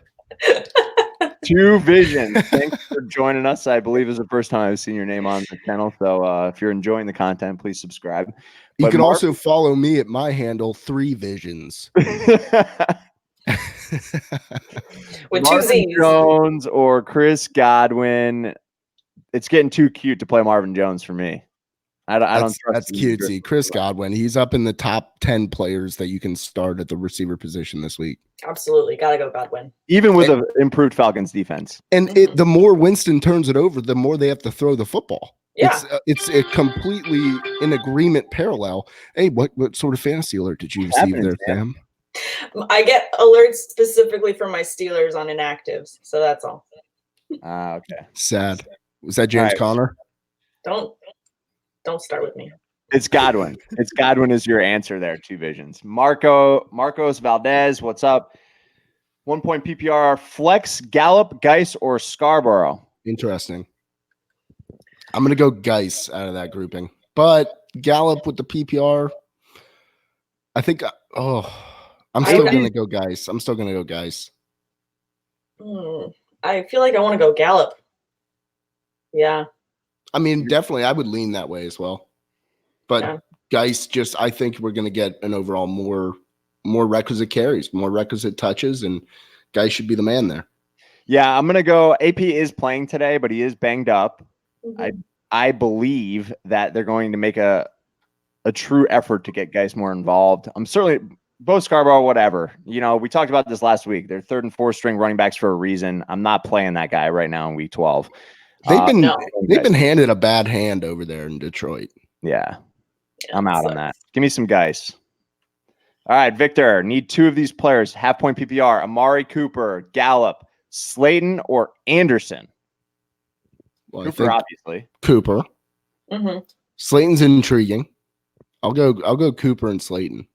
Two Visions. Thanks for joining us. I believe it's the first time I've seen your name on the channel. So if you're enjoying the content, please subscribe. You But can Mark- also follow me at my handle, 3 Visions. With two Marvin Z's. Jones or Chris Godwin. It's getting too cute to play Marvin Jones for me. I don't trust That's him. cutesy. Chris Godwin. He's up in the top 10 players that you can start at the receiver position this week. Absolutely. Gotta go Godwin. Even with an improved Falcons defense. And the more Winston turns it over, the more they have to throw the football. Yeah. It's a completely in agreement parallel. Hey, what sort of fantasy alert did you receive happening, there, Sam? Sam? I get alerts specifically from my Steelers on inactives. So that's all. Okay. Sad. Was that James All right. Conner? Don't start with me. It's Godwin. It's Godwin is your answer there. Two Visions. Marcos Valdez. What's up? 1 point PPR. Flex, Gallup, Geis, or Scarborough. Interesting. I'm going to go Geis out of that grouping. But Gallup with the PPR, I think, I'm still going to go Geis. I'm still going to go Geis. I feel like I want to go Gallup. Yeah. I mean, definitely, I would lean that way as well. But Yeah. Geis, I think we're going to get an overall more requisite carries, more requisite touches, and Geis should be the man there. Yeah, I'm gonna go. AP is playing today, but he is banged up. Mhm. I believe that they're going to make a true effort to get guys more involved. I'm certainly Bo Scarborough, whatever. You know, we talked about this last week. They're 3rd and 4th string running backs for a reason. I'm not playing that guy right now in week 12. They've been No. they've been handed a bad hand over there in Detroit. Yeah, Yeah, I'm out so- on that. Give me some guys. All right, Victor. Need 2 of these players. Half point PPR. Amari Cooper, Gallup, Slayton, or Anderson. Well, I Cooper, think obviously. Cooper. Mhm. Slayton's intriguing. I'll go Cooper and Slayton.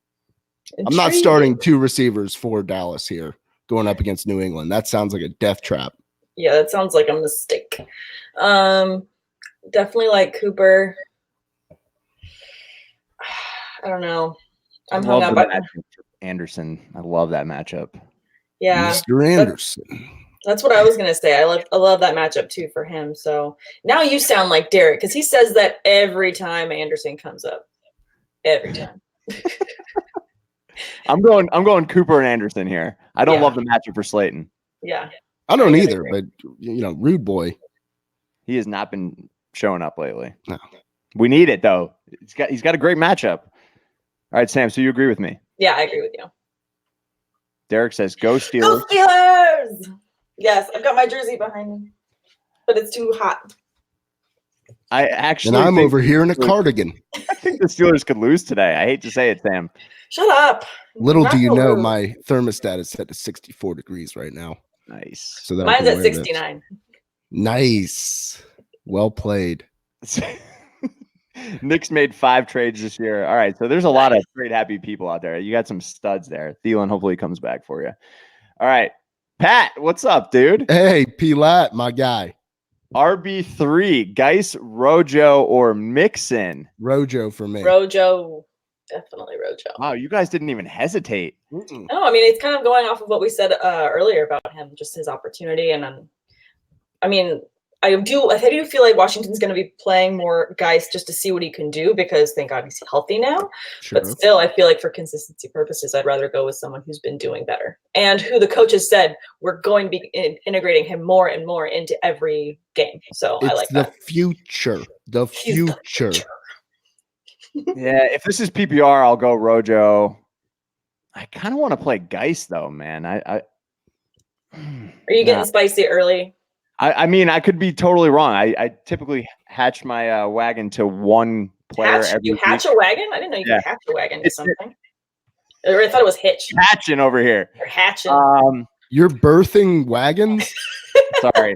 I'm not Intriguing. starting 2 receivers for Dallas here going up against New England. That sounds like a death trap. Yeah, that sounds like a mistake. Definitely like Cooper. I don't know. I'm hung Love up. the I- matchup for Anderson. I love that matchup. yeah, Mr. Anderson. that's what I was gonna say. I love that matchup too for him. So now you sound like Derek because he says that every time Anderson comes up. Every time. I'm going Cooper and Anderson here. I don't Yeah. love the matchup for Slayton. Yeah. I don't I either, agree. but rude boy. He has not been showing up lately. No. We need it though. He's got a great matchup. All right, Sam. So you agree with me? Yeah, I agree with you. Derek says go Go Steelers. Steelers! Yes, I've got my jersey behind me, but it's too hot. I And actually I'm think, over here in a cardigan. I think the Steelers could lose today. I hate to say it, Sam. Shut up. Little Not do you so know, rude. my thermostat is set to 64 degrees right now. Nice. So that I Mine's can at wear this. 69. Nice. Well played. Nick's made 5 trades this year. All right, so there's a lot of trade happy people out there. You got some studs there. Thielen hopefully comes back for you. All right, Pat, what's up, dude? Hey, P-Lat, my guy. RB3, Geis, Rojo, or Mixon? Rojo for me. Rojo. Definitely Rojo. Wow, you guys didn't even hesitate. Mm-mm. No, I mean, it's kind of going off of what we said earlier about him, just his opportunity. And I mean, I do feel like Washington's going to be playing more guys just to see what he can do because thank God he's healthy now. Sure. But still, I feel like for consistency purposes, I'd rather go with someone who's been doing better and who the coaches said we're going to be integrating him more and more into every game. So I It's like the that. future. The He's the future. Yeah, if this is PPR, I'll go Rojo. I kind of want to play Geis though, man. Are you getting spicy early? I mean, I could be totally wrong. I typically hatch my wagon to one player every You hatch week. a wagon? I didn't know you Yeah. could hatch a wagon to It's- something. Or I thought it was hitch Hatching over here. or hatching. You're birthing wagons? Sorry.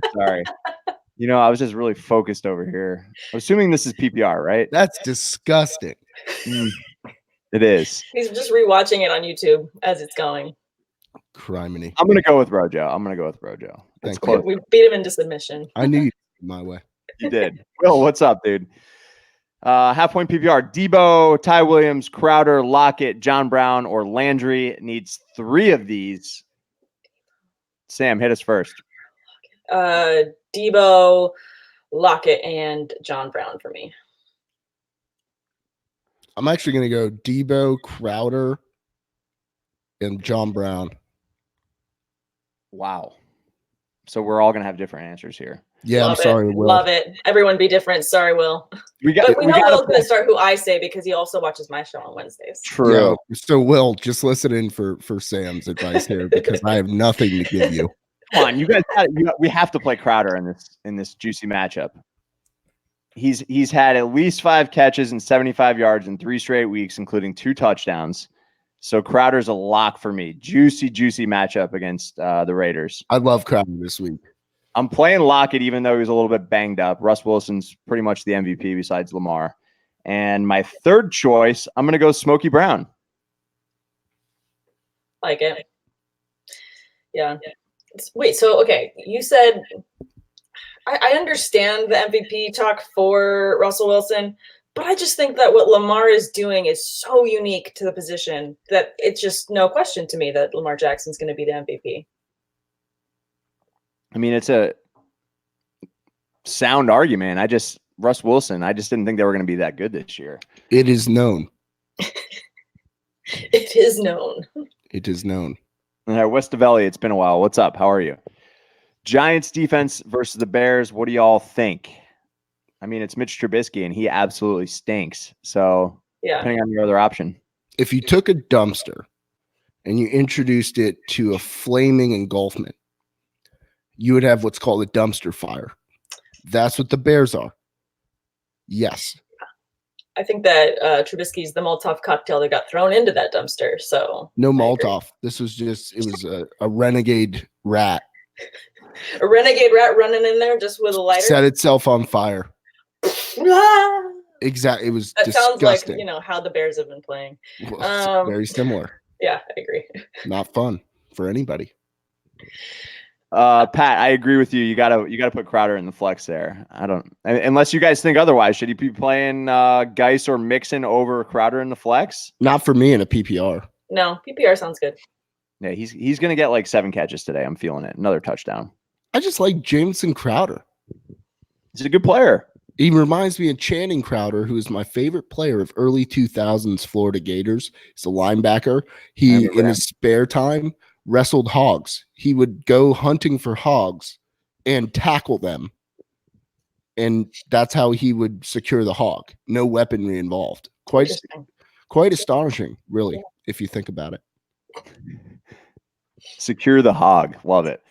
You know, I was just really focused over here. I'm assuming this is PPR, right? That's disgusting. It is. He's just rewatching it on YouTube as it's going. Criminy. I'm gonna go with Rojo. It's Thank close. We beat him into submission. I knew you my way. You did. Will, what's up, dude? Half point PPR: Debo, Ty Williams, Crowder, Lockett, John Brown, or Landry. Needs 3 of these. Sam, hit us first. Debo, Lockett, and John Brown for me. I'm actually going to go Debo, Crowder, and John Brown. Wow. So we're all going to have different answers here. Yeah, Love I'm sorry, it. Will. Love it. Everyone be different. Sorry, Will. But we know Will's going to start who I say because he also watches my show on Wednesdays. True. Yeah, so Will, just listen in for Sam's advice here because I have nothing to give you. Come on, you guys. We have to play Crowder in this juicy matchup. He's had at least 5 catches and 75 yards in 3 straight weeks, including 2 touchdowns. So Crowder's a lock for me. Juicy matchup against the Raiders. I love Crowder this week. I'm playing Lockett, even though he's a little bit banged up. Russ Wilson's pretty much the MVP besides Lamar. And my third choice, I'm going to go Smokey Brown. Like it. Yeah. Wait, so, okay, you said I understand the MVP talk for Russell Wilson, but I just think that what Lamar is doing is so unique to the position that it's just no question to me that Lamar Jackson's going to be the MVP. I mean, it's a sound argument. Russ Wilson, I just didn't think they were going to be that good this year. It is known. It is known. It is known. All right, West Valley, it's been a while. What's up? How are you? Giants defense versus the Bears. What do y'all think? I mean, it's Mitch Trubisky, and he absolutely stinks. So, depending on your other option. If you took a dumpster and you introduced it to a flaming engulfment, you would have what's called a dumpster fire. That's what the Bears are. Yes. I think that Trubisky's the Molotov cocktail that got thrown into that dumpster. So no Molotov. This was a renegade rat. A renegade rat running in there just with a lighter. Set itself on fire. Exactly. It was that disgusting. sounds like, how the Bears have been playing. Well, very similar. Yeah, I agree. Not fun for anybody. Pat, I agree with you. You gotta put Crowder in the flex there. Unless you guys think otherwise. Should he be playing Geis or Mixon over Crowder in the flex? Not for me in a PPR. No, PPR sounds good. Yeah, he's gonna get like 7 catches today. I'm feeling it. Another touchdown. I just like Jameson Crowder. He's a good player. He reminds me of Channing Crowder, who is my favorite player of early 2000s Florida Gators. He's a linebacker. He, in his spare time, wrestled hogs. He would go hunting for hogs and tackle them. And that's how he would secure the hog. No weaponry involved. Quite astonishing, really, if you think about it. Secure the hog. Love it.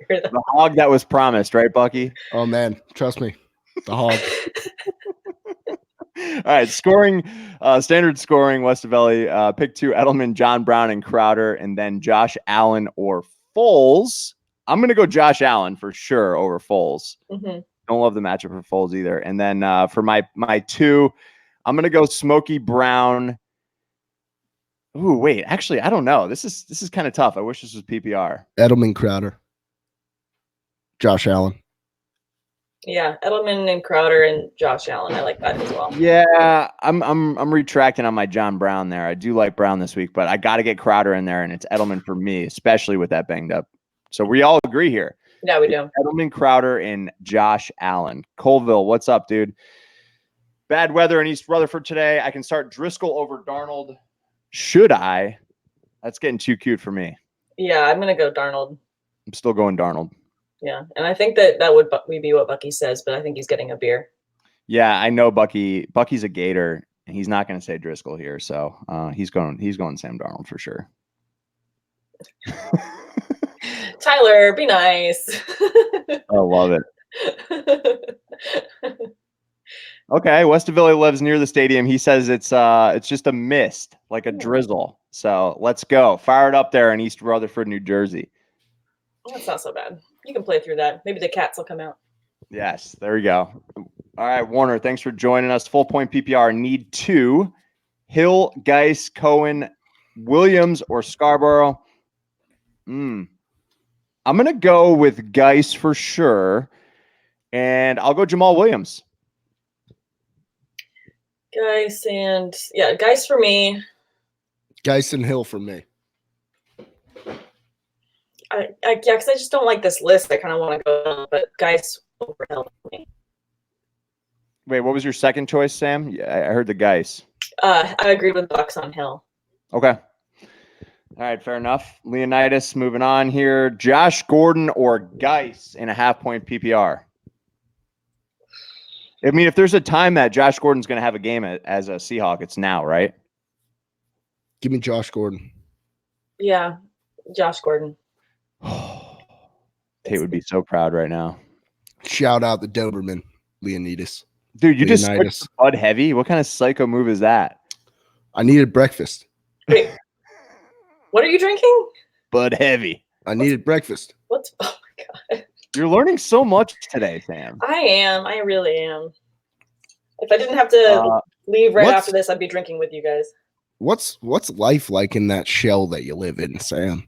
The hog that was promised, right, Bucky? Oh, man. Trust me. The hog. All right. Scoring, standard scoring, Westavelli, pick 2, Edelman, John Brown, and Crowder, and then Josh Allen or Foles. I'm going to go Josh Allen for sure over Foles. Mm-hmm. Don't love the matchup for Foles either. And then for my 2, I'm going to go Smokey Brown. Ooh, wait. Actually, I don't know. This is kind of tough. I wish this was PPR. Edelman, Crowder. Josh Allen. Yeah, Edelman and Crowder and Josh Allen. I like that as well. Yeah, I'm retracting on my John Brown there. I do like Brown this week, but I got to get Crowder in there, and it's Edelman for me, especially with that banged up. So we all agree here. Yeah, we do. Edelman, Crowder, and Josh Allen. Colville, what's up, dude? Bad weather in East Rutherford today. I can start Driscoll over Darnold. Should I? That's getting too cute for me. Yeah, I'm going to go Darnold. I'm still going Darnold. Yeah, and I think that would be what Bucky says, but I think he's getting a beer. Yeah, I know Bucky. Bucky's a Gator, and he's not going to say Driscoll here, so he's going Sam Darnold for sure. Tyler, be nice. I love it. Okay, Westavilli lives near the stadium. He says it's just a mist, like a drizzle. So let's go. Fire it up there in East Rutherford, New Jersey. That's not so bad. You can play through that. Maybe the cats will come out. Yes, there we go. All right, Warner, thanks for joining us. Full point PPR, need 2. Hill, Geis, Cohen, Williams, or Scarborough. I'm going to go with Geis for sure, and I'll go Jamal Williams. Geis and Geis for me. Geisen Hill for me. Because I just don't like this list. I kind of want to go, but Geis over Hill for me. Wait, what was your second choice, Sam? Yeah, I heard the Geis. I agree with Bucks on Hill. Okay. All right, fair enough. Leonidas, moving on here. Josh Gordon or Geis in a half-point PPR? I mean, if there's a time that Josh Gordon's going to have a game as a Seahawk, it's now, right? Give me Josh Gordon. Yeah, Josh Gordon. Tate would be so proud right now. Shout out the Doberman, Leonidas. Dude, you just Leonidas. switched to Bud Heavy? What kind of psycho move is that? I needed breakfast. Wait, what are you drinking? Bud Heavy. I needed breakfast. What's? Oh my god! You're learning so much today, Sam. I am. I really am. If I didn't have to leave right after this, I'd be drinking with you guys. What's life like in that shell that you live in, Sam?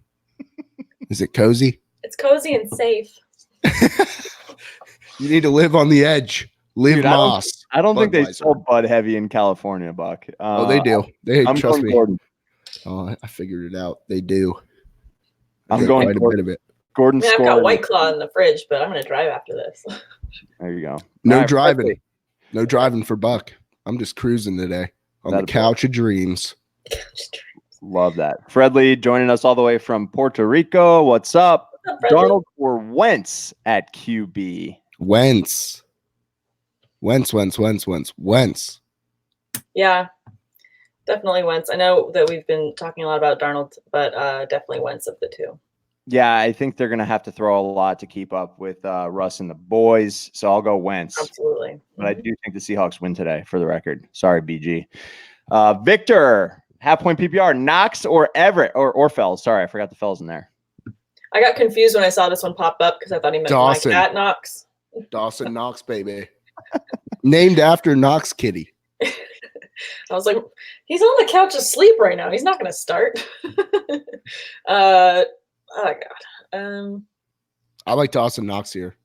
Is it cozy? It's cozy and safe. You need to live on the edge. Live Dude, Moss. I don't think they Budweiser. sell Bud Heavy in California, Buck. Oh, they do. They I'm trust going me. Gordon. Oh, I figured it out. They do. I'm Get going quite a bit Gordon. of it. Gordon I mean, I've scored. got White Claw in the fridge, but I'm gonna drive after this. There you go. No All right, driving. Fredley. No driving for Buck. I'm just cruising today on That'll the couch of dreams. Love that. Fredley joining us all the way from Puerto Rico. What's up? What's up, Bradley? Darnold or Wentz at QB? Wentz. Wentz. Yeah, definitely Wentz. I know that we've been talking a lot about Darnold, but definitely Wentz of the two. Yeah, I think they're going to have to throw a lot to keep up with Russ and the boys. So I'll go Wentz. Absolutely. But I do think the Seahawks win today, for the record. Sorry, BG. Victor, half-point PPR, Knox or Everett or Fells. Sorry, I forgot the Fells in there. I got confused when I saw this one pop up because I thought he meant Dawson. Mike at Knox. Dawson Knox, baby. Named after Knox Kitty. I was like, he's on the couch asleep right now. He's not going to start. Oh god. I like Dawson Knox here.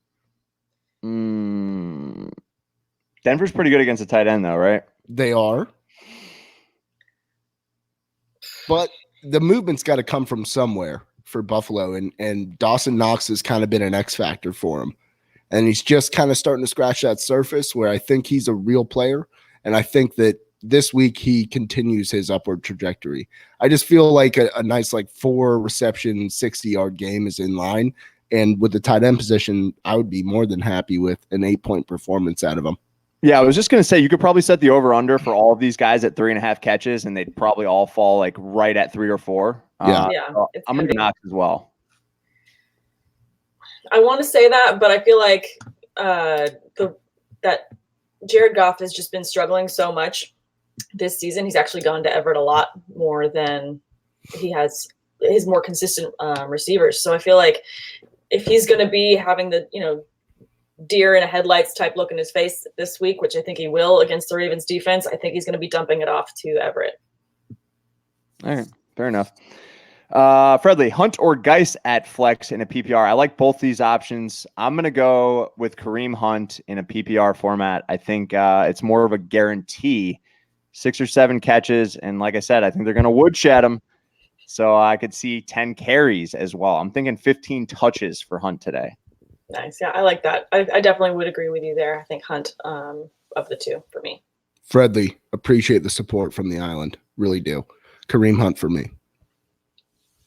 Denver's pretty good against a tight end, though, right? They are. But the movement's got to come from somewhere for Buffalo, and Dawson Knox has kind of been an X factor for him. And he's just kind of starting to scratch that surface where I think he's a real player. And I think that this week he continues his upward trajectory. I just feel like a nice 4 reception, 60-yard game is in line. And with the tight end position, I would be more than happy with an 8-point performance out of him. Yeah, I was just going to say, you could probably set the over-under for all of these guys at 3.5 catches, and they'd probably all fall right at 3 or 4. Yeah. So I'm going to go Knox as well. I want to say that, but I feel like that Jared Goff has just been struggling so much this season. He's actually gone to Everett a lot more than he has his more consistent receivers. So I feel like if he's going to be having the deer in a headlights type look in his face this week, which I think he will against the Ravens defense, I think he's going to be dumping it off to Everett. All right, fair enough. Fredley, Hunt or Geis at flex in a PPR. I like both these options. I'm going to go with Kareem Hunt in a PPR format. I think it's more of a guarantee. 6 or 7 catches. And like I said, I think they're going to woodshed him. So I could see 10 carries as well. I'm thinking 15 touches for Hunt today. Nice. Yeah, I like that. I definitely would agree with you there. I think Hunt of the two for me. Fredley, appreciate the support from the island. Really do. Kareem Hunt for me.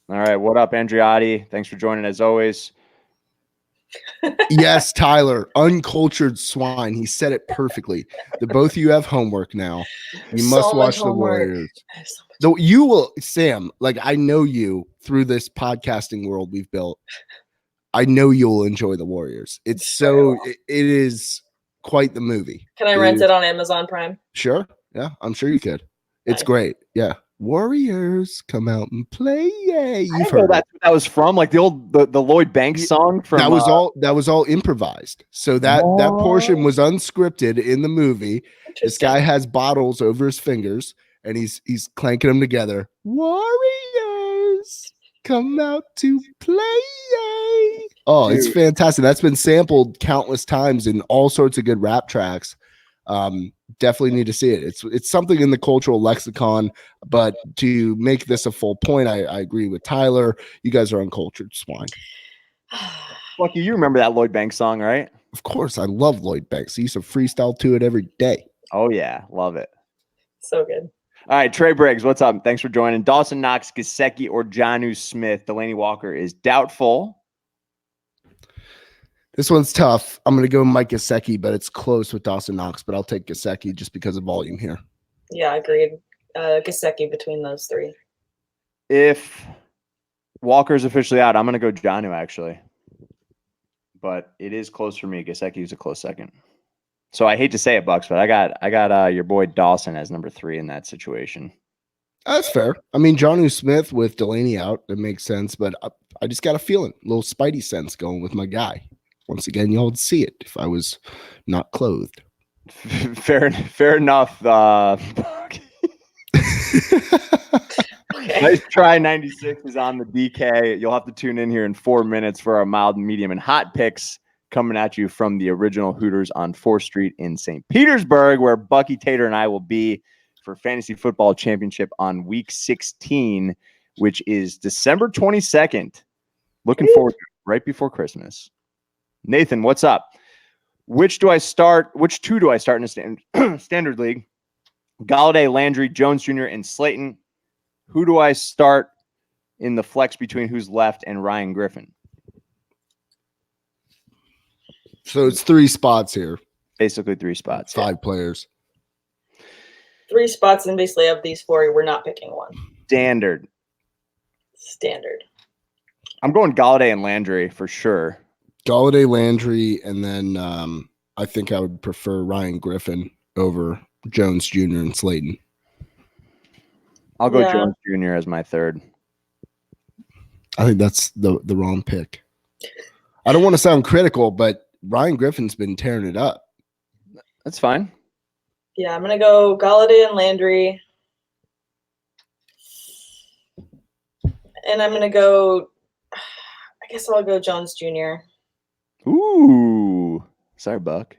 All right. What up, Andriotti? Thanks for joining as always. Yes, Tyler, uncultured swine. He said it perfectly. The both of you have homework now. You So must much watch the homework. Warriors. I have so much- Though you will, Sam, I know you through this podcasting world we've built. I know you'll enjoy the Warriors. It's so it is quite the movie. Can I rent it on Amazon Prime? Sure. Yeah, I'm sure you could. It's Nice. great. Yeah. Warriors, come out and play. Yeah, I you've didn't know heard it. that was from the old the Lloyd Banks song from That was all improvised. So that portion was unscripted in the movie. This guy has bottles over his fingers and he's clanking them together. Warriors, come out to play. Oh, it's Dude. fantastic. That's been sampled countless times in all sorts of good rap tracks. definitely need to see it. It's something in the cultural lexicon, but to make this a full point, I agree with Tyler. You guys are uncultured swine. Lucky, you remember that Lloyd Banks song, right? Of course, I love Lloyd Banks. He used to freestyle to it every day. Oh yeah, love it. So good. All right, Trey Briggs, what's up? Thanks for joining. Dawson Knox, Gesicki, or Jonnu Smith. Delaney Walker is doubtful. This one's tough. I'm going to go Mike Gesicki, but it's close with Dawson Knox, but I'll take Gesicki just because of volume here. Yeah, agreed. Gesicki between those three. If Walker's officially out, I'm going to go Jonnu, actually. But it is close for me. Gesicki is a close second. So I hate to say it, Bucks, but I got your boy Dawson as number 3 in that situation. That's fair. I mean, Jonnu Smith with Delaney out, it makes sense, but I just got a feeling, a little spidey sense going with my guy. Once again, y'all would see it if I was not clothed. Fair enough. Nice try. 96 is on the DK. You'll have to tune in here in 4 minutes for our mild, medium, and hot picks coming at you from the original Hooters on 4th Street in St. Petersburg, where Bucky Tater and I will be for Fantasy Football Championship on week 16, which is December 22nd. Looking forward to it, right before Christmas. Nathan, what's up? Which two do I start in the standard league? Galladay, Landry, Jones Jr., and Slayton. Who do I start in the flex between who's left and Ryan Griffin? So it's 3 spots here. Basically 3 spots. 5 players. 3 spots, and basically of these 4, we're not picking one. Standard. I'm going Galladay and Landry for sure. Galladay, Landry, and then I think I would prefer Ryan Griffin over Jones Jr. and Slayton. I'll go Jones Jr. as my 3rd. I think that's the wrong pick. I don't want to sound critical, but Ryan Griffin's been tearing it up. That's fine. Yeah, I'm going to go Galladay and Landry. And I'm going to go, I guess I'll go Jones Jr. Ooh. Sorry, Buck.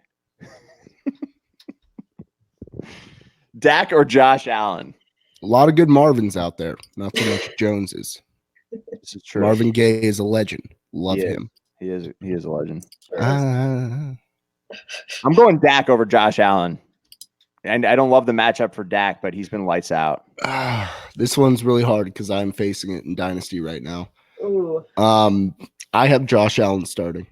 Dak or Josh Allen? A lot of good Marvins out there. Not so much Joneses. This is true. Marvin Gaye is a legend. Love him. He is a legend. I'm I'm going Dak over Josh Allen. And I don't love the matchup for Dak, but he's been lights out. This one's really hard because I'm facing it in Dynasty right now. Ooh. I have Josh Allen starting.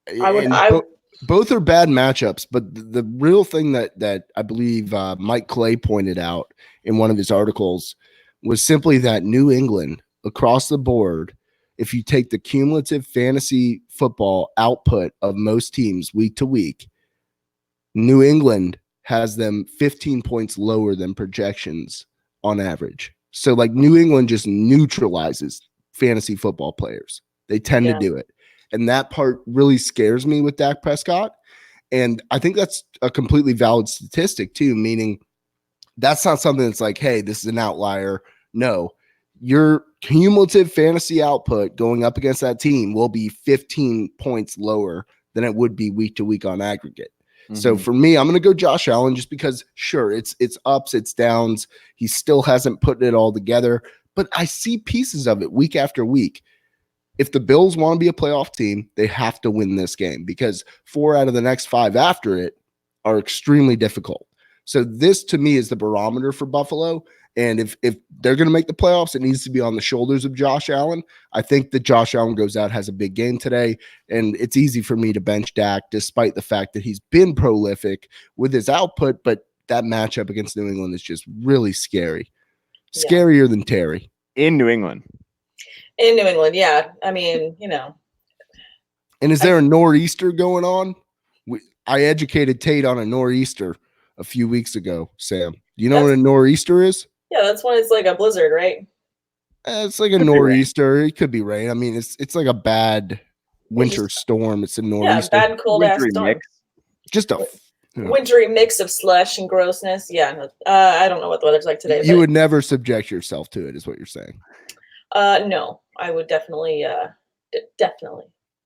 I both are bad matchups, but the real thing that I believe Mike Clay pointed out in one of his articles was simply that New England across the board, if you take the cumulative fantasy football output of most teams week to week, New England has them 15 points lower than projections on average. So like New England just neutralizes fantasy football players. They tend to do it. And that part really scares me with Dak Prescott. And I think that's a completely valid statistic too, meaning that's not something that's like, hey, this is an outlier. No, your cumulative fantasy output going up against that team will be 15 points lower than it would be week to week on aggregate. Mm-hmm. So for me, I'm going to go Josh Allen just because, sure, it's ups, it's downs. He still hasn't put it all together, but I see pieces of it week after week. If the Bills want to be a playoff team, they have to win this game because 4 out of the next 5 after it are extremely difficult. So this to me is the barometer for Buffalo. And if they're going to make the playoffs, it needs to be on the shoulders of Josh Allen. I think that Josh Allen goes out, has a big game today, and it's easy for me to bench Dak despite the fact that he's been prolific with his output, but that matchup against New England is just really scary. Scarier than Terry. In New England. In New England, yeah. I mean, you know. And is there a nor'easter going on? I educated Tate on a nor'easter a few weeks ago, Sam. Do you know what a nor'easter is? Yeah, that's when it's like a blizzard, right? It's like a nor'easter. It could be rain. I mean, it's like a bad winter storm. It's a nor'easter. Yeah, bad cold ass storm. Mix. Just a wintry mix of slush and grossness. Yeah, I don't know what the weather's like today. You would never subject yourself to it, is what you're saying. No, I would definitely try.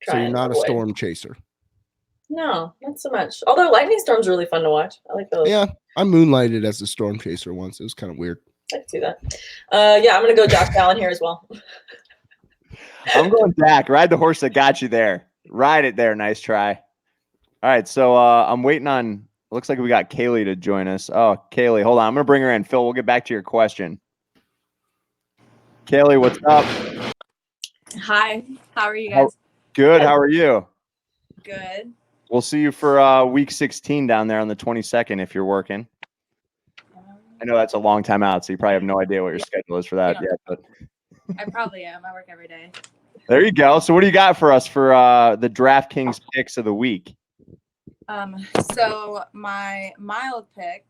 So you're not avoid. a storm chaser. No, not so much. Although lightning storms are really fun to watch. I like those. Yeah, I moonlighted as a storm chaser once. It was kind of weird. I can see that. Yeah, I'm gonna go Josh Allen here as well. I'm going Dak. Ride the horse that got you there. Ride it there. Nice try. All right, so I'm waiting on. Looks like we got Kaylee to join us. Oh, Kaylee, hold on. I'm gonna bring her in. Phil, we'll get back to your question. Kaylee, what's up? Hi, how are you guys? Good. How are you? Good. We'll see you for week 16 down there on the 22nd if you're working. I know that's a long time out, so you probably have no idea what your schedule is for that yet. But I probably am. I work every day. there you go. So what do you got for us for the DraftKings picks of the week? So my mild pick,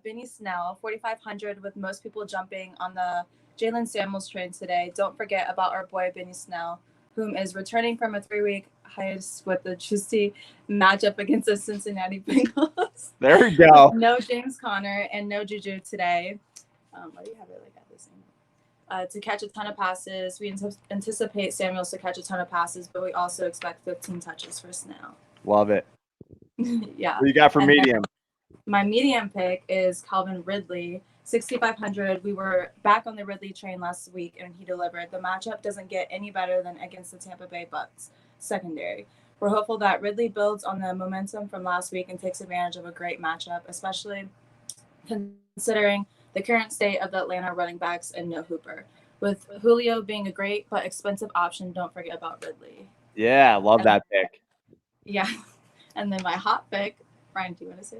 Benny Snell, 4,500 with most people jumping on the Jalen Samuels train today. Don't forget about our boy Benny Snell, whom is returning from a 3-week hiatus with the juicy matchup against the Cincinnati Bengals. There we go. No James Conner and no Juju today. Why do you have it like at this end? To catch a ton of passes. We anticipate Samuels to catch a ton of passes, but we also expect 15 touches for Snell. Love it. Yeah. What do you got for And medium? My medium pick is Calvin Ridley, 6,500. We were back on the Ridley train last week, and he delivered. The matchup doesn't get any better than against the Tampa Bay Bucks secondary. We're hopeful that Ridley builds on the momentum from last week and takes advantage of a great matchup, especially considering the current state of the Atlanta running backs and no Hooper. With Julio being a great but expensive option, don't forget about Ridley. Yeah, love that pick. Yeah. And then my hot pick, Brian, do you want to say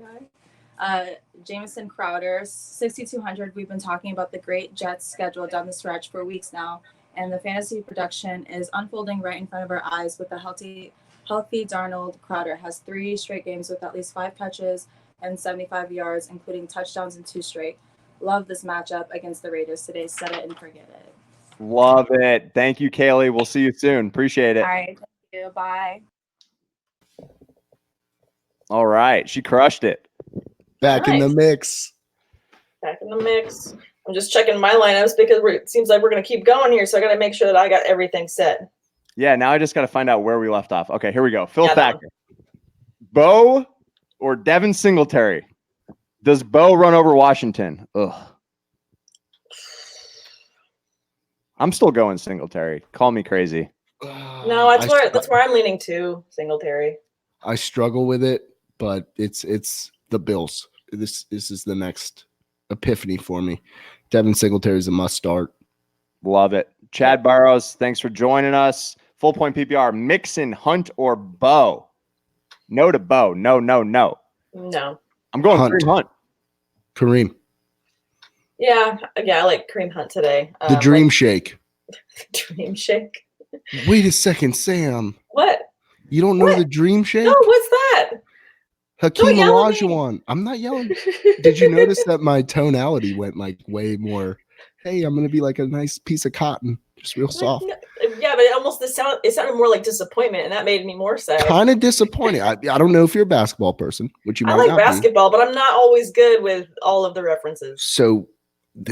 hi? Jamison Crowder, 6,200. We've been talking about the great Jets schedule down the stretch for weeks now, and the fantasy production is unfolding right in front of our eyes with the healthy Darnold. Crowder has 3 straight games with at least 5 catches and 75 yards, including touchdowns in 2 straight. Love this matchup against the Raiders today. Set it and forget it. Love it. Thank you, Kaylee. We'll see you soon. Appreciate it. All right. Thank you. Bye. All right. She crushed it. Back in the mix. Back in the mix. I'm just checking my lineups because it seems like we're going to keep going here. So I got to make sure that I got everything set. Yeah, now I just got to find out where we left off. Okay, here we go. Phil Yeah, Thacker. Bo or Devin Singletary? Does Bo run over Washington? Ugh. I'm still going Singletary. Call me crazy. No, that's where I'm leaning to, Singletary. I struggle with it, but it's the Bills. This is the next epiphany for me. Devin Singletary is a must start. Love it. Chad Barrows, thanks for joining us. Full point PPR. Mixon, Hunt, or Bo? No to Bo. No. No. I'm going Hunt. Kareem Hunt. Kareem. Yeah, I like Kareem Hunt today. The Dream Shake. Dream Shake. Wait a second, Sam. What? You don't know What? the Dream Shake? No, what's that? Hakeem yell at me. Olajuwon. I'm not yelling. Did you notice that my tonality went like way more? Hey, I'm gonna be like a nice piece of cotton, just real soft. Yeah, but it sounded more like disappointment, and that made me more sad. Kind of disappointing. I don't know if you're a basketball person, which you might I like not be. basketball, but I'm not always good with all of the references. So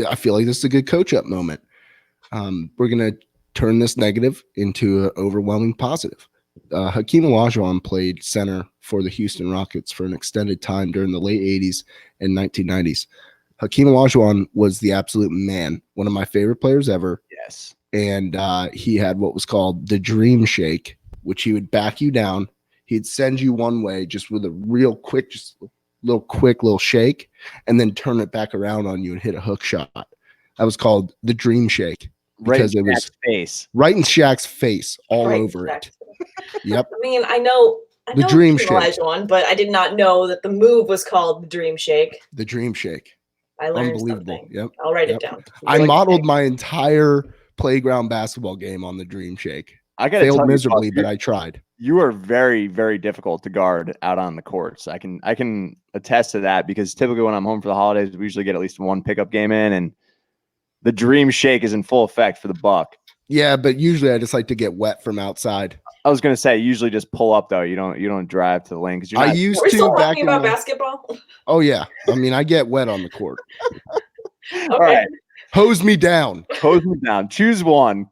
I feel like this is a good coach up moment. We're gonna turn this negative into an overwhelming positive. Hakeem Olajuwon played center for the Houston Rockets for an extended time during the late 80s and 1990s. Hakeem Olajuwon was the absolute man, one of my favorite players ever. Yes. And he had what was called the Dream Shake, which he would back you down. He'd send you one way just with a real quick, just little shake, and then turn it back around on you and hit a hook shot. That was called the Dream Shake because it was face. right in Shaq's face, all Right, over Shaq's it. Yep. I mean, I know The Dream Hakeem Shake. Olajuwon, but I did not know that the move was called the Dream Shake. The Dream Shake. I learned Unbelievable. something. Yep. I'll write Yep. it down. I modeled my entire playground basketball game on the Dream Shake. I got to Failed tell miserably, you, but I tried. you are very, very difficult to guard out on the courts. I can attest to that because typically when I'm home for the holidays, we usually get at least one pickup game in, and the Dream Shake is in full effect for the Buck. Yeah, but usually I just like to get wet from outside. I was gonna say usually just pull up though. You don't drive to the lane because you're I not. used Are we to still back talking in about the, basketball? Oh yeah. I mean, I get wet on the court. Okay. All right, Hose me down. hose me down. Choose one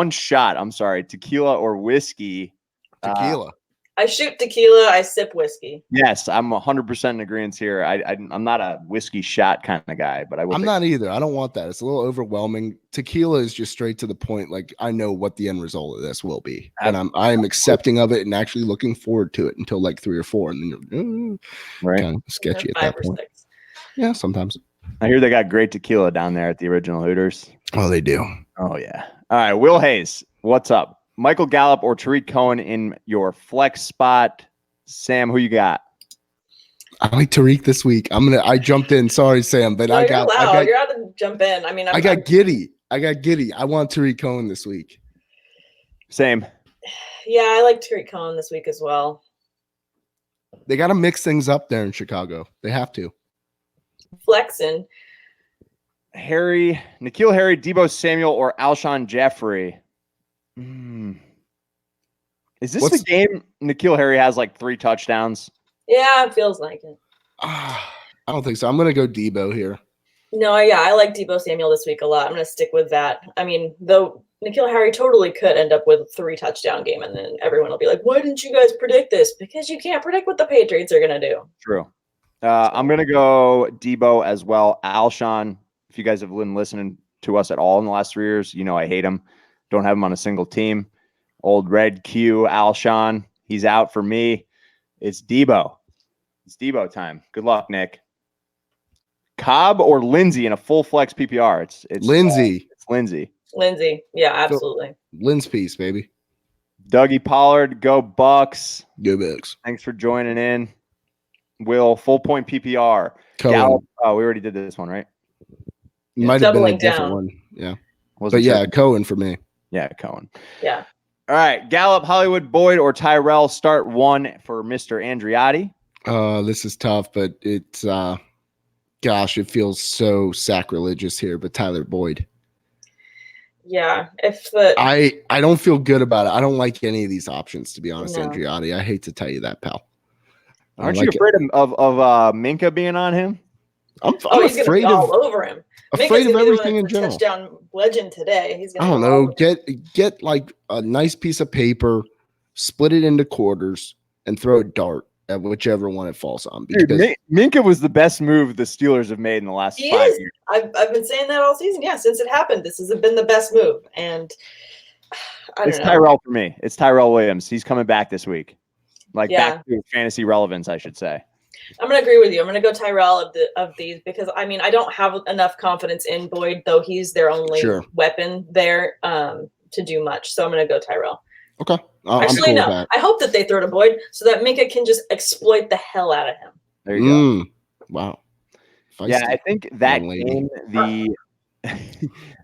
shot. I'm sorry, tequila or whiskey. Tequila. I shoot tequila. I sip whiskey. Yes, I'm 100% in agreement here. I'm not a whiskey shot kind of guy, but I will. I'm not either. I don't want that. It's a little overwhelming. Tequila is just straight to the point. Like I know what the end result of this will be, and I am accepting of it and actually looking forward to it until like 3 or 4, and then you're right. kind of sketchy at 5 that or point. 6. Yeah, sometimes. I hear they got great tequila down there at the original Hooters. Oh, they do. Oh yeah. All right, Will Hayes, what's up? Michael Gallup or Tariq Cohen in your flex spot? Sam, who you got? I like Tariq this week. I jumped in. Sorry, Sam, but No, you're allowed to jump in. I mean, I got giddy. I want Tariq Cohen this week. Same. Yeah, I like Tariq Cohen this week as well. They got to mix things up there in Chicago. They have to. Flexing. N'Keal Harry, Deebo Samuel, or Alshon Jeffrey? Is this the game N'Keal Harry has like 3 touchdowns? Yeah, it feels like it. I don't think so. I'm going to go Deebo here. No, yeah, I like Deebo Samuel this week a lot. I'm going to stick with that. I mean, though N'Keal Harry totally could end up with a 3 touchdown game, and then everyone will be like, why didn't you guys predict this? Because you can't predict what the Patriots are going to do. True. I'm going to go Deebo as well. Alshon, if you guys have been listening to us at all in the last 3 years, you know I hate him. Don't have him on a single team. Old Red Q, Alshon, he's out for me. It's Deebo. It's Deebo time. Good luck, Nick. Cobb or Lindsey in a full flex PPR? It's Lindsey. It's Lindsey. Lindsey. Yeah, absolutely. Lynn's piece, baby. Dougie Pollard, go Bucks. Go Bucks. Thanks for joining in. Will, full point PPR. Cohen. Gallup, oh, we already did this one, right? Might have been a Doubling different down. one. Yeah. Wasn't But yeah, sure. Cohen for me. Yeah, Cohen. Yeah. All right, Gallup, Hollywood, Boyd, or Tyrell. Start 1 for Mr. Andriotti. This is tough, but it's gosh, it feels so sacrilegious here. But Tyler Boyd. Yeah. If the I don't feel good about it. I don't like any of these options, to be honest, No. Andriotti. I hate to tell you that, pal. I don't Aren't like you it. afraid of Minka being on him? I'm he's going to afraid be all over him. afraid of Minka's gonna be the one everything in that's general. Touchdown legend today. He's I going don't know. Get like a nice piece of paper, split it into quarters, and throw a dart at whichever one it falls on. Because Dude, Minka was the best move the Steelers have made in the last He 5 is. years. I've been saying that all season. Yeah, since it happened, this has been the best move. And I don't It's know. Tyrell for me. It's Tyrell Williams. He's coming back this week. Like Yeah. back to fantasy relevance, I should say. I'm going to agree with you. I'm going to go Tyrell of these because, I mean, I don't have enough confidence in Boyd, though he's their only Sure. weapon there to do much. So I'm going to go Tyrell. okay, I'm Actually, cool no. with that. I hope that they throw to Boyd so that Minka can just exploit the hell out of him. There you go. Wow. Yeah, Feisty. I think that young lady. game,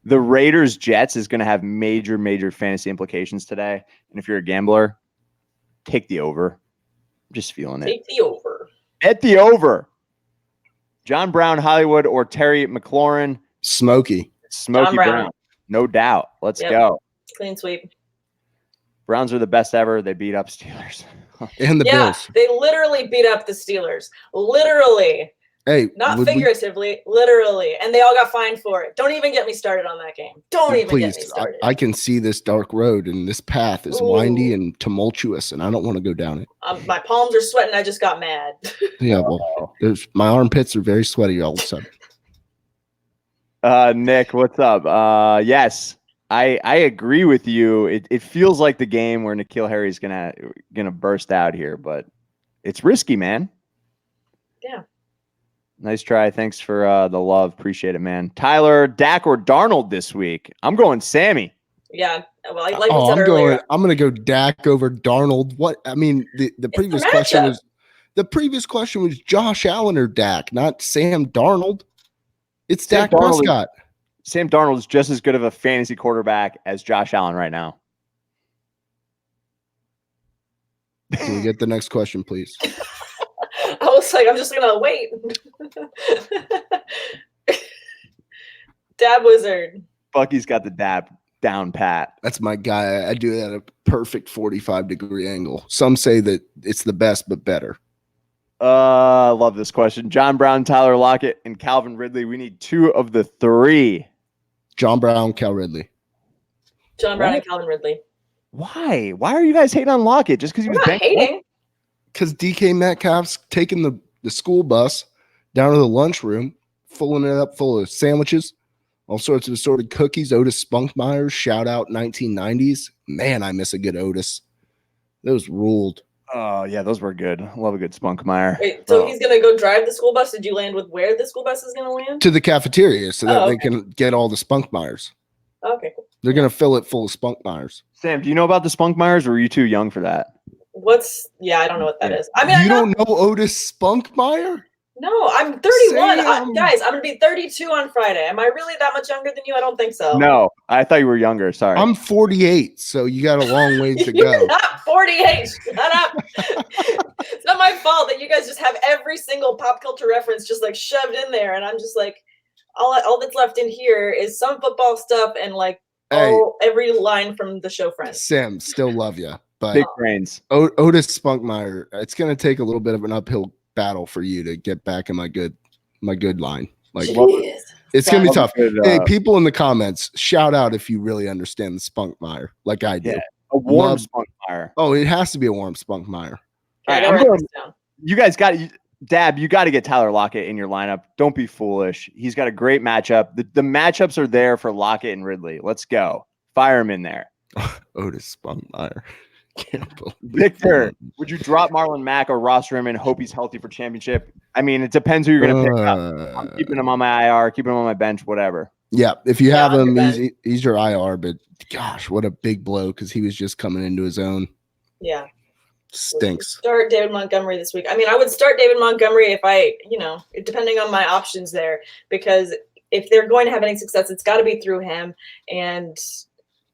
the Raiders Jets is going to have major, major fantasy implications today. And if you're a gambler, take the over. I'm just feeling it. Take the over. Bet the over. John Brown, Hollywood, or Terry McLaurin. Smoky. Smokey John Brown. Brown. No doubt. Let's Yep. go. Clean sweep. Browns are the best ever. They beat up Steelers. And the Yeah, Bills. they literally beat up the Steelers. Literally. Hey, Not would we- figuratively, literally. And they all got fined for it. Don't even get me started on that game. Don't even get me please, started. I can see this dark road, and this path is windy and tumultuous, and I don't want to go down it. My palms are sweating. I just got mad. Yeah, well, my armpits are very sweaty all of a sudden. Nick, what's up? Yes, I agree with you. It feels like the game where N'Keal Harry's gonna burst out here, but it's risky, man. Yeah. Nice try. Thanks for the love. Appreciate it, man. Tyler, Dak, or Darnold this week? I'm going Sammy. Yeah. Well, like we said earlier. I'm gonna go Dak over Darnold. What I mean, the previous question was Josh Allen or Dak, not Sam Darnold. It's Sam Dak Darnold- Prescott. Sam Darnold is just as good of a fantasy quarterback as Josh Allen right now. Can we get the next question, please? I was like, I'm just gonna wait. Dab Wizard. Bucky's got the dab down pat. That's my guy. I do it at a perfect 45-degree angle. Some say that it's the best, but better. I love this question. John Brown, Tyler Lockett, and Calvin Ridley. We need 2 of the 3. John Brown, Cal Ridley. John Brown What? and Calvin Ridley. Why? Why are you guys hating on Lockett? Just because he I'm was not banged up? hating. because DK Metcalf's taking the school bus down to the lunchroom, filling it up full of sandwiches, all sorts of assorted cookies. Otis Spunkmeyer, shout out 1990s. Man, I miss a good Otis. Those ruled. Oh yeah, those were good. Love a good Spunkmeyer. Wait, so he's gonna go drive the school bus? Did you land with where the school bus is gonna land? To the cafeteria so that Oh, they okay. can get all the Spunkmeyers. Okay, cool. They're going to fill it full of Spunkmeyers. Sam, do you know about the Spunkmeyers, or were you too young for that? Yeah, I don't know what that is. I mean, You don't know Otis Spunkmeyer? No, I'm 31. Sam. Guys, I'm gonna be 32 on Friday. Am I really that much younger than you? I don't think so. No, I thought you were younger. Sorry. I'm 48, so you got a long ways to You're go. not 48. Shut up. It's not my fault that you guys just have every single pop culture reference just like shoved in there, and I'm just like, all that's left in here is some football stuff and like Hey, every line from the show Friends. Sam, still love you, but Big brains. Otis Spunkmeyer, it's going to take a little bit of an uphill battle for you to get back in my good line. Like, Jeez. it's going to be Sam. tough. Hey, people in the comments, shout out if you really understand the Spunkmeyer, like I do. Yeah. A warm Love- Spunkmeyer. Oh, it has to be a warm Spunkmeyer. All I right, gotta I'm write going. this down. You guys got Dab. You got to get Tyler Lockett in your lineup. Don't be foolish. He's got a great matchup. The matchups are there for Lockett and Ridley. Let's go. Fire him in there. Otis Spunkmeyer. Can't believe Victor, would you drop Marlon Mack or roster him and hope he's healthy for championship? I mean, it depends who you're going to pick up. I'm keeping him on my IR, keeping him on my bench, whatever. Yeah, if you have on him, your he's your IR. But gosh, what a big blow because he was just coming into his own. Yeah. Stinks. Start David Montgomery this week. I mean, I would start David Montgomery if depending on my options there, because if they're going to have any success, it's got to be through him, and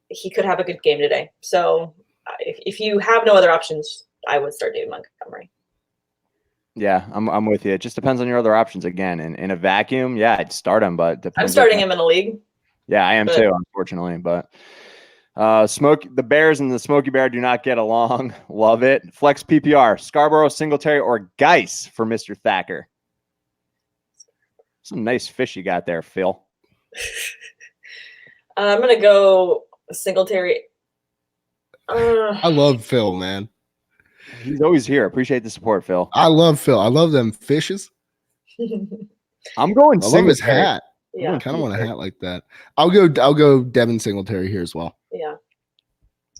he could have a good game today. So if you have no other options, I would start David Montgomery. Yeah, I'm with you. It just depends on your other options again. In a vacuum, yeah, I'd start him, but I'm depends starting him in a league. Yeah, I am but- too, unfortunately. But the Bears and the Smokey Bear do not get along. Love it. Flex PPR, Scarborough, Singletary, or Geis for Mr. Thacker. Some nice fish you got there, Phil. I'm gonna go Singletary. I love Phil, man. He's always here. Appreciate the support, Phil. I love Phil. I love them fishes. I'm going I love his Singletary. hat. Yeah, I kind of want a hat like that. I'll go Devin Singletary here as well. yeah.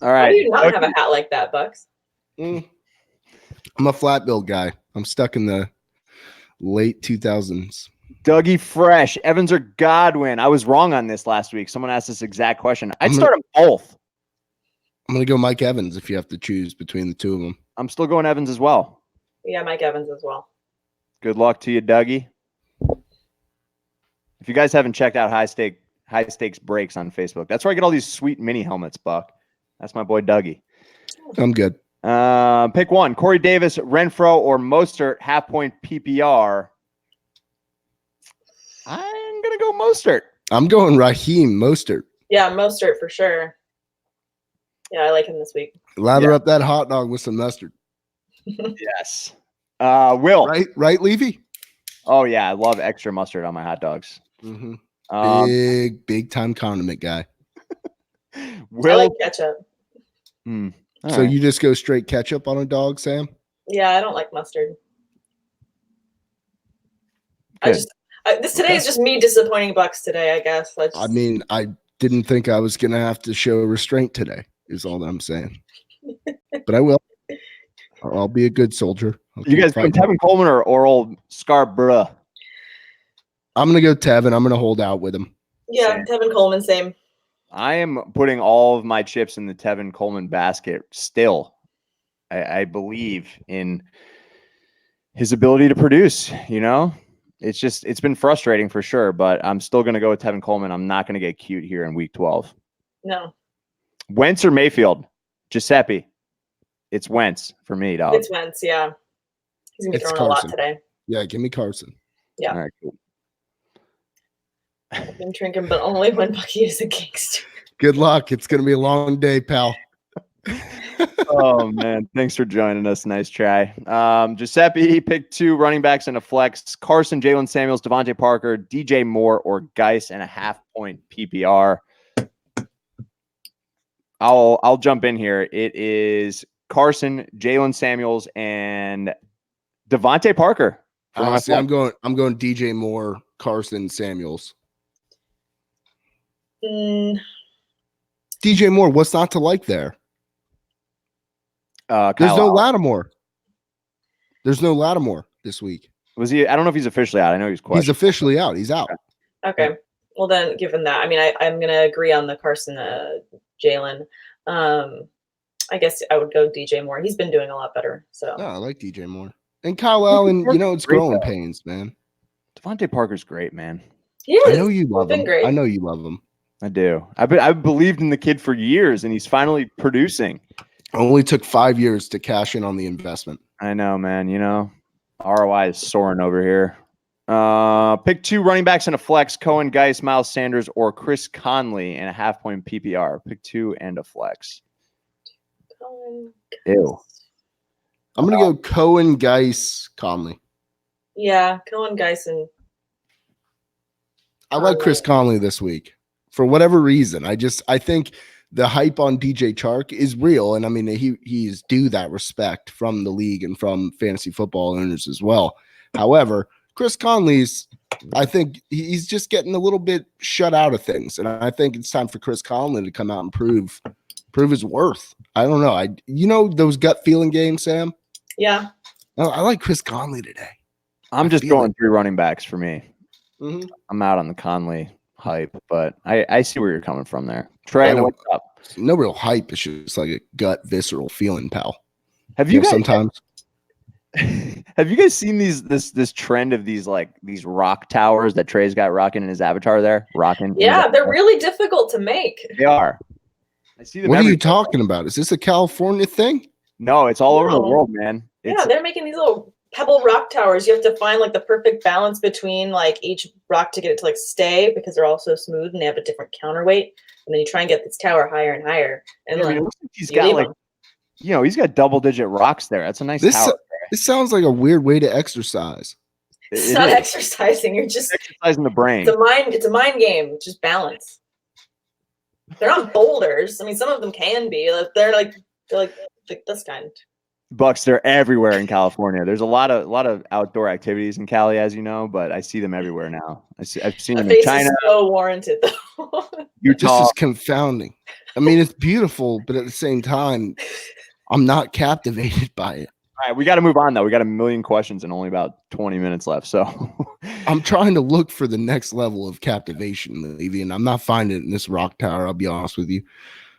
All Why right. do you not have a hat like that, Bucks? I'm a flat bill guy. I'm stuck in the late 2000s. Dougie Fresh, Evans or Godwin. I was wrong on this last week. Someone asked this exact question. I'd I'm start them both. I'm gonna go Mike Evans if you have to choose between the two of them. I'm still going Evans as well. Yeah, Mike Evans as well. Good luck to you, Dougie. If you guys haven't checked out High Stakes Breaks on Facebook, that's where I get all these sweet mini helmets, Buck. That's my boy Dougie. I'm good. Pick one: Corey Davis, Renfro, or Mostert. Half point PPR. I'm gonna go Mostert. I'm going Raheem Mostert. Yeah, Mostert for sure. Yeah, I like him this week. Lather up that hot dog with some mustard. Yes. Will. Right, Levy? Oh yeah, I love extra mustard on my hot dogs. Mm-hmm. Big time condiment guy. I Will. like ketchup. All So right. you just go straight ketchup on a dog, Sam? Yeah, I don't like mustard. Good. Today is just me disappointing Bucks today, I guess. I mean, I didn't think I was gonna have to show restraint today, is all that I'm saying. But I will. I'll be a good soldier. I'll You keep guys going fighting. Tevin Coleman or old Scarborough? I'm gonna go Tevin. I'm gonna hold out with him. yeah, Same. Tevin Coleman, same. I am putting all of my chips in the Tevin Coleman basket still. I believe in his ability to produce, it's been frustrating for sure, but I'm still going to go with Tevin Coleman. I'm not going to get cute here in week 12. No, Wentz or Mayfield? Giuseppe. It's Wentz for me, dog. it's Wentz. Yeah, he's gonna be It's throwing a lot Carson. today. Yeah, give me Carson. Yeah. All right, cool. I've been drinking, but only when Bucky is a gangster. Good luck. It's gonna be a long day, pal. Oh man, thanks for joining us. Nice try. Giuseppe picked 2 running backs in a flex: Carson, Jalen Samuels, Devontae Parker, DJ Moore, or Geis, and a half point PPR. I'll jump in here. It is Carson, Jalen Samuels, and Devontae Parker. Honestly, I'm going DJ Moore, Carson, Samuels. Mm, DJ Moore, what's not to like there? Kyle There's no Allen. Lattimore. There's no Lattimore this week. Was he? I don't know if he's officially out. I know he's He's questioned. officially out. He's out. okay. Well, then, given that, I mean, I'm going to agree on the Carson, Jalen. I guess I would go DJ Moore. He's been doing a lot better. So No, I like DJ Moore. And Kyle Allen, it's Great growing though. pains, man. Devontae Parker's great, man. he is. I know you love been him. great. I know you love him. I do. I've believed in the kid for years, and he's finally producing. Only took 5 years to cash in on the investment. I know, man. ROI is soaring over here. Pick 2 running backs in a flex: Cohen, Geis, Miles Sanders, or Chris Conley in a half-point PPR. Pick 2 and a flex. Ew. I'm gonna go Cohen, Geis, Conley. Yeah, Cohen, Geisen. I like Chris Conley this week for whatever reason. I think the hype on DJ Chark is real, and I mean he's due that respect from the league and from fantasy football owners as well. However, Chris Conley's, I think he's just getting a little bit shut out of things, and I think it's time for Chris Conley to come out and prove his worth. I don't know. Those gut feeling games, Sam. Yeah. I like Chris Conley today. I'm just feel going it. 3 running backs for me. Mm-hmm. I'm out on the Conley hype, but I see where you're coming from there. Trey, I know. what's up? No real hype. It's just like a gut visceral feeling, pal. Have you guys sometimes? have you guys seen this trend of these rock towers that Trey's got rocking in his avatar there? Rocking. Yeah, they're really difficult to make. They are. I see them. What are you everywhere. talking about? Is this a California thing? No, it's all over the No. world, man. Yeah, they're making these little pebble rock towers. You have to find the perfect balance between each rock to get it to stay, because they're all so smooth and they have a different counterweight. And then you try and get this tower higher and higher. And Yeah, I mean, it looks like he's you got leave 'em. he's got double-digit rocks there. That's a nice tower. This sounds like a weird way to exercise. It's It not is. exercising. You're just Exercising the brain. it's a mind game. Just balance. They're not boulders. I mean, some of them can be. They're like this kind. Bucks, they're everywhere in California. There's a lot of outdoor activities in Cali, as you know, but I see them everywhere now. I've seen The them in face China, is so warranted, though. This Utah. is confounding. I mean, it's beautiful, but at the same time, I'm not captivated by it. All right, we got to move on, though. We got a million questions and only about 20 minutes left. So I'm trying to look for the next level of captivation, Levy, and I'm not finding it in this rock tower. I'll be honest with you.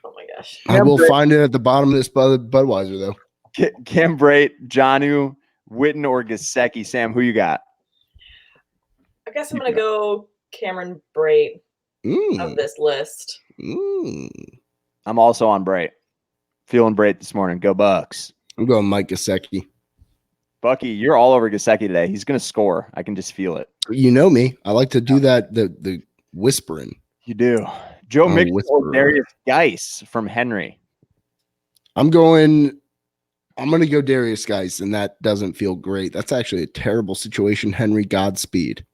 Oh my gosh. I will find it at the bottom of this Budweiser, though. Cam Brate, Jonnu, Witten, or Gesicki. Sam, who you got? I guess I'm gonna go Cameron Brate of this list. I'm also on Brate. Feeling Brate this morning. Go Bucks. I'm going Mike Gesicki. Bucky, you're all over Gesicki today. He's going to score. I can just feel it. You know me. I like to do that, the whispering. You do. Joe I'm Mixon or whisperer. Darius Geis from Henry. I'm going to go Darius Geis, and that doesn't feel great. That's actually a terrible situation. Henry, Godspeed.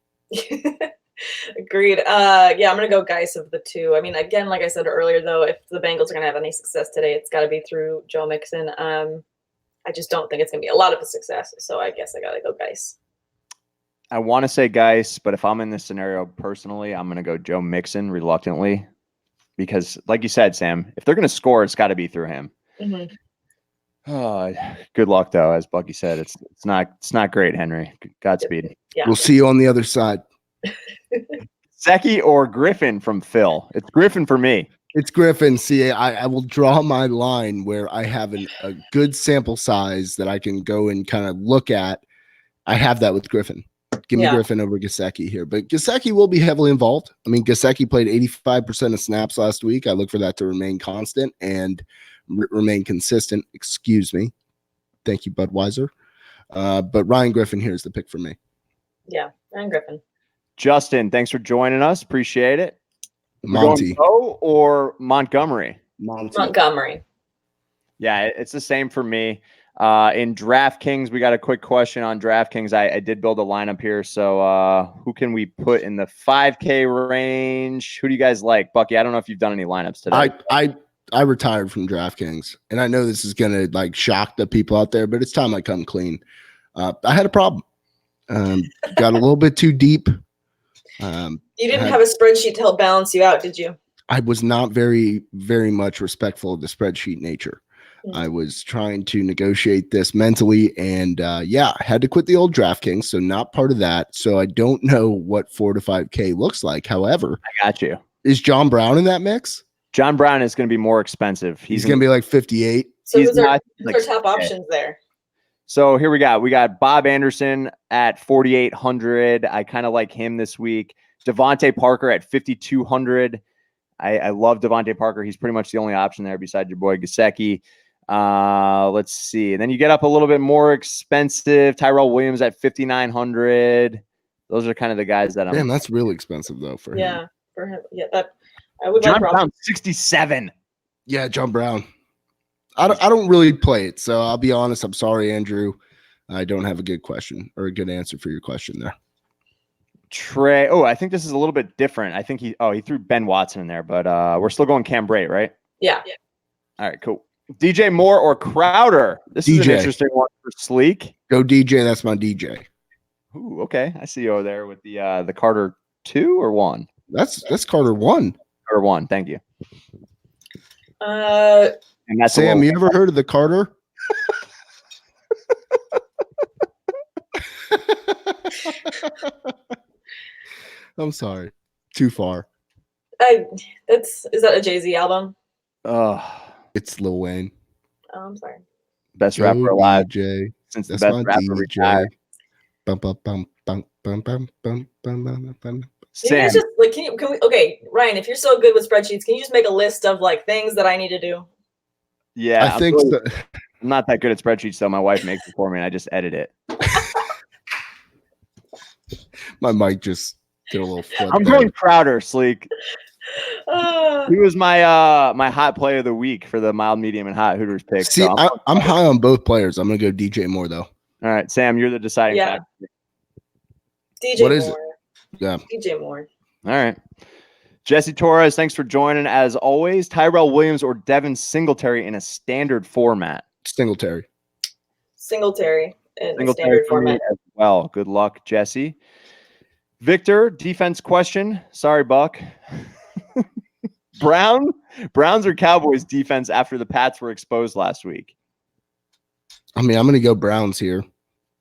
Agreed. Yeah, I'm gonna go Geis of the two. I mean, again, like I said earlier, though, if the Bengals are gonna have any success today, it's got to be through Joe Mixon. I just don't think it's gonna be a lot of a success. So I guess I gotta go Geis. I want to say Geis, but if I'm in this scenario personally, I'm going to go Joe Mixon reluctantly because, like you said, Sam, if they're going to score, it's got to be through him. Mm-hmm. Good luck, though. As Bucky said, it's not great, Henry. Godspeed. Yeah. We'll see you on the other side. Gesicki or Griffin from Phil? It's Griffin for me. It's Griffin. See, I will draw my line where I have a good sample size that I can go and kind of look at. I have that with Griffin. Give me Griffin over Gesicki here. But Gesicki will be heavily involved. I mean, Gesicki played 85% of snaps last week. I look for that to remain constant and remain consistent. Excuse me. Thank you, Budweiser. But Ryan Griffin here is the pick for me. Yeah, Ryan Griffin. Justin, thanks for joining us. Appreciate it. Monty. Go or Montgomery? Montgomery. Yeah, it's the same for me. In DraftKings, we got a quick question on DraftKings. I did build a lineup here. So who can we put in the 5K range? Who do you guys like? Bucky, I don't know if you've done any lineups today. I retired from DraftKings, and I know this is gonna like shock the people out there, but it's time I come clean. I had a problem. Got a little bit too deep. You didn't have a spreadsheet to help balance you out, did you? I was not very, very much respectful of the spreadsheet nature. I was trying to negotiate this mentally, and I had to quit the old DraftKings, so not part of that. So I don't know what 4 to 5K looks like. However, I got you. is John Brown in that mix? John Brown is going to be more expensive. He's going to be like 58. So He's who's our not top options there? So here we got Bob Anderson at 4,800. I kind of like him this week. Devontae Parker at 5,200. I love Devontae Parker. He's pretty much the only option there beside your boy Gesicki. Let's see. And then you get up a little bit more expensive. Tyrell Williams at 5,900. Those are kind of the guys that I'm. Damn, that's really expensive though for him. Yeah, for him. Yeah, that I would John like Brown 67. Yeah, John Brown. I don't really play it, so I'll be honest. I'm sorry, Andrew. I don't have a good question or a good answer for your question there. Trey. Oh, I think this is a little bit different. I think he threw Ben Watson in there, but we're still going Cam Brate, right? Yeah. All right, cool. DJ Moore or Crowder? This is an DJ. interesting one for Sleek. Go DJ. That's my DJ. Ooh, okay. I see you over there with the Carter 2 or 1? That's Carter 1. Or 1. Thank you. Uh, And that's Sam, you ever heard of the Carter? I'm sorry. Too far. is that a Jay-Z album? It's Lil Wayne. Oh, I'm sorry. Best Go rapper alive DJ. since the That's best my rapper DJ. retired. Bum, bum, bum, bum, bum, bum, bum, bum, bum, bum. Can you Sam, just like can we okay, Ryan, if you're so good with spreadsheets, can you just make a list of like things that I need to do? yeah, I think I'm not that good at spreadsheets, though. My wife makes it for me, and I just edit it. my mic just did a little flip. I'm there. going Crowder, Sleek. Uh, He was my my hot play of the week for the mild, medium, and hot Hooters pick. See, So I'm high on both players. I'm gonna go DJ Moore though. all right, Sam, you're the deciding Yeah. factor. DJ What is it? Moore. Yeah. DJ Moore. All right. Jesse Torres, thanks for joining. As always, Tyrell Williams or Devin Singletary in a standard format. Singletary. Singletary in the Singletary standard for me format. as well. Good luck, Jesse. Victor, defense question. Sorry, Buck. Browns or Cowboys defense after the Pats were exposed last week? I mean, I'm gonna go Browns here.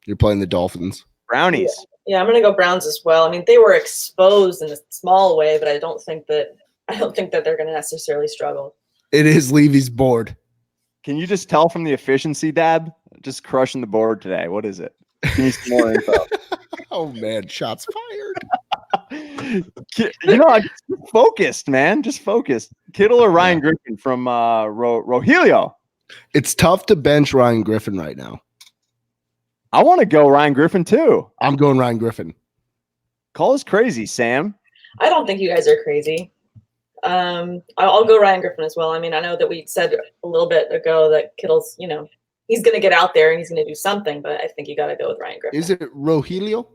You're playing the Dolphins. Brownies. Yeah, I'm gonna go Browns as well. I mean, they were exposed in a small way, but I don't think that they're gonna necessarily struggle. It is Levy's board. Can you just tell from the efficiency, Dab? Just crushing the board today. What is it? Give me some more info. Oh man, shots fired. I'm just focused, man. Just focused. Kittle or Ryan Griffin from Rogelio? It's tough to bench Ryan Griffin right now. I want to go Ryan Griffin too. I'm going Ryan Griffin. Call us crazy, Sam. I don't think you guys are crazy. I'll go Ryan Griffin as well. I mean, I know that we said a little bit ago that Kittle's, he's going to get out there and he's going to do something, but I think you got to go with Ryan Griffin. Is it Rogelio?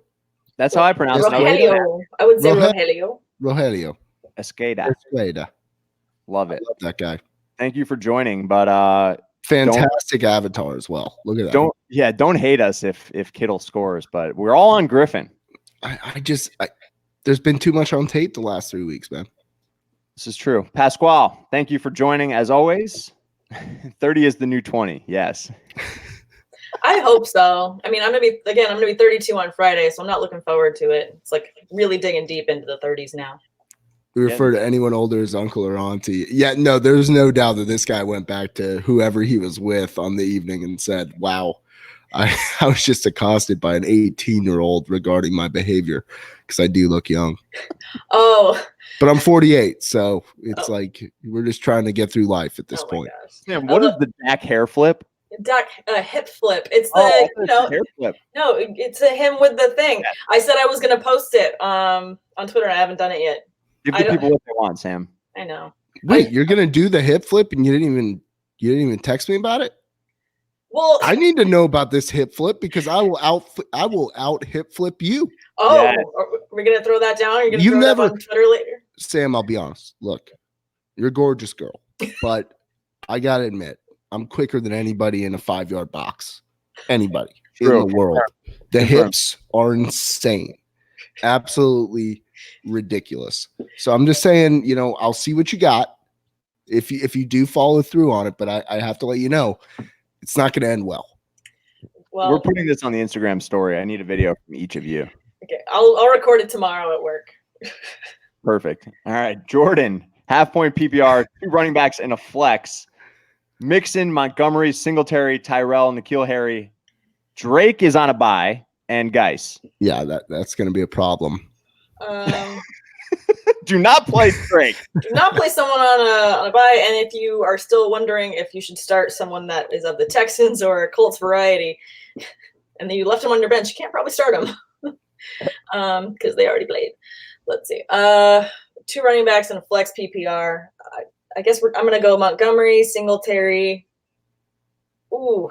That's how I pronounce it. Rogelio. I would say Rogelio. Rogelio. Rogelio. Escada. Escada. Love I it. love that guy. Thank you for joining, but Fantastic avatar as well. Look at that. don't hate us if Kittle scores, but we're all on Griffin. There's been too much on tape the last 3 weeks, man. This is true. Pasquale, thank you for joining as always. 30 is the new 20. Yes. I hope so. I mean, I'm gonna be 32 on Friday, so I'm not looking forward to it. It's like really digging deep into the 30s now. We refer to anyone older as uncle or auntie. Yeah, no, there's no doubt that this guy went back to whoever he was with on the evening and said, wow, I was just accosted by an 18-year-old regarding my behavior because I do look young. Oh. But I'm 48, so it's like we're just trying to get through life at this point. Man, what is the Dak hair flip? Dak hip flip. It's Hair flip. No, it's him with the thing. Yeah. I said I was gonna post it on Twitter. And I haven't done it yet. Give the people what they want, Sam. I know. Wait, you're gonna do the hip flip and you didn't even text me about it? Well, I need to know about this hip flip because I will out hip flip you. Oh, yes. Are we gonna throw that down? Or are you gonna throw that on Twitter later? Sam, I'll be honest. Look, you're a gorgeous girl, but I gotta admit, I'm quicker than anybody in a 5-yard box. Anybody True. in the world. The Confirmed. hips are insane. Absolutely ridiculous. So I'm just saying, I'll see what you got if you do follow through on it, but I have to let you know it's not gonna end well. Well, We're putting this on the Instagram story. I need a video from each of you. okay, I'll record it tomorrow at work. Perfect. All right, Jordan, half-point PPR, 2 running backs and a flex. Mixon, Montgomery, Singletary, Tyrell, N'Keal Harry. Drake is on a bye, and Geis. Yeah, that's gonna be a problem. Do not play Drake. Do not play someone on a bye, and if you are still wondering if you should start someone that is of the Texans or Colts variety, and then you left him on your bench, you can't probably start him because they already played. Let's see. 2 running backs and a flex PPR. I guess I'm going to go Montgomery, Singletary. Ooh.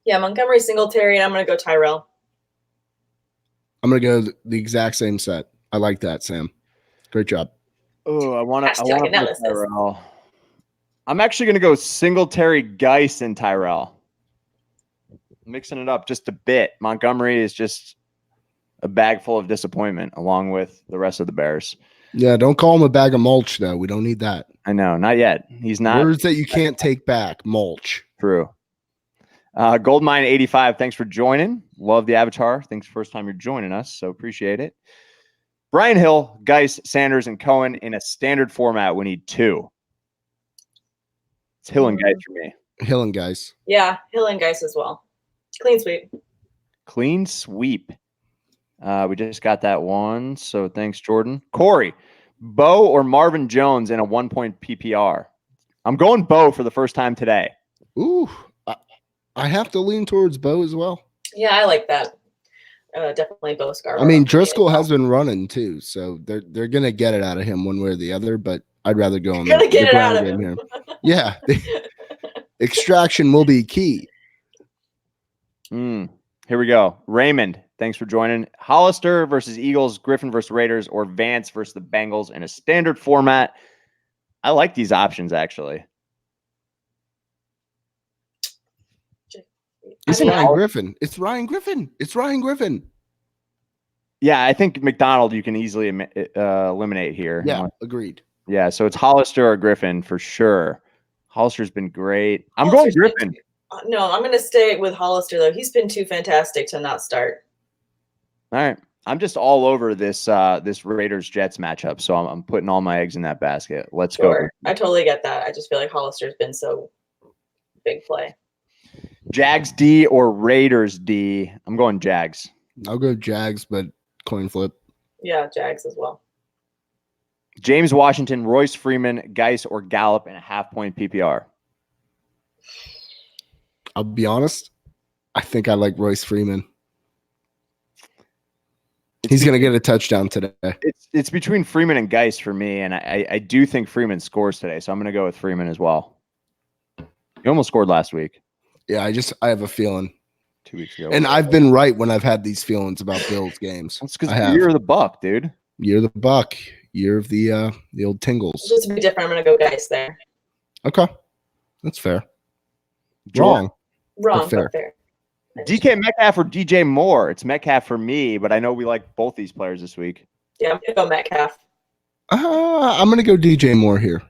Yeah, Montgomery, Singletary, and I'm going to go Tyrell. I'm gonna go the exact same set. I like that, Sam. Great job. Oh, I want to Hashtag analysis. Tyrell. I'm actually going to go Singletary, Geis, and Tyrell. Mixing it up just a bit. Montgomery is just a bag full of disappointment along with the rest of the Bears. Yeah, don't call him a bag of mulch, though. We don't need that. I know, not yet. He's not. Words that you can't take back. Mulch. True. Goldmine 85, thanks for joining. Love the avatar. Thanks first time you're joining us, so appreciate it. Brian Hill, Geis, Sanders, and Cohen in a standard format. We need 2. It's Hill and Geis for me. Hill and Geis. Yeah, Hill and Geis as well. Clean sweep. Clean sweep. We just got that one, so thanks, Jordan. Corey, Bo or Marvin Jones in a 1-point PPR? I'm going Bo for the first time today. Ooh, I have to lean towards Bo as well. Yeah, I like that. Definitely Bo Scarborough. I mean, Driscoll has been running too, so they're gonna get it out of him one way or the other. But I'd rather go on Gonna get it out of ground him. game here. Yeah, extraction will be key. Here we go. Raymond, thanks for joining. Hollister versus Eagles, Griffin versus Raiders, or Vance versus the Bengals in a standard format. I like these options, actually. It's Ryan Griffin. It's Ryan Griffin. It's Ryan Griffin. Yeah, I think McDonald you can easily eliminate here. Yeah, agreed. Yeah, so it's Hollister or Griffin for sure. Hollister's been great. I'm going Griffin. No, I'm going to stay with Hollister, though. He's been too fantastic to not start. All right. I'm just all over this this Raiders-Jets matchup, so I'm putting all my eggs in that basket. Let's go. I totally get that. I just feel like Hollister's been so big play. Jags D or Raiders D? I'm going Jags. I'll go Jags, but coin flip. Yeah, Jags as well. James Washington, Royce Freeman, Geis, or Gallup in a 0.5-point PPR? I'll be honest. I think I like Royce Freeman. He's going to get a touchdown today. It's between Freeman and Geis for me, and I do think Freeman scores today, so I'm going to go with Freeman as well. He almost scored last week. Yeah, I have a feeling. 2 weeks ago. And I've been right when I've had these feelings about Bills games. That's because the year of the buck, dude. Year of the buck. Year of the old tingles. Just to be different, I'm going to go Geis there. Okay. That's fair. Wrong. Wrong, fair. but fair. DK Metcalf or DJ Moore? It's Metcalf for me, but I know we like both these players this week. Yeah, I'm going to go Metcalf. I'm going to go DJ Moore here.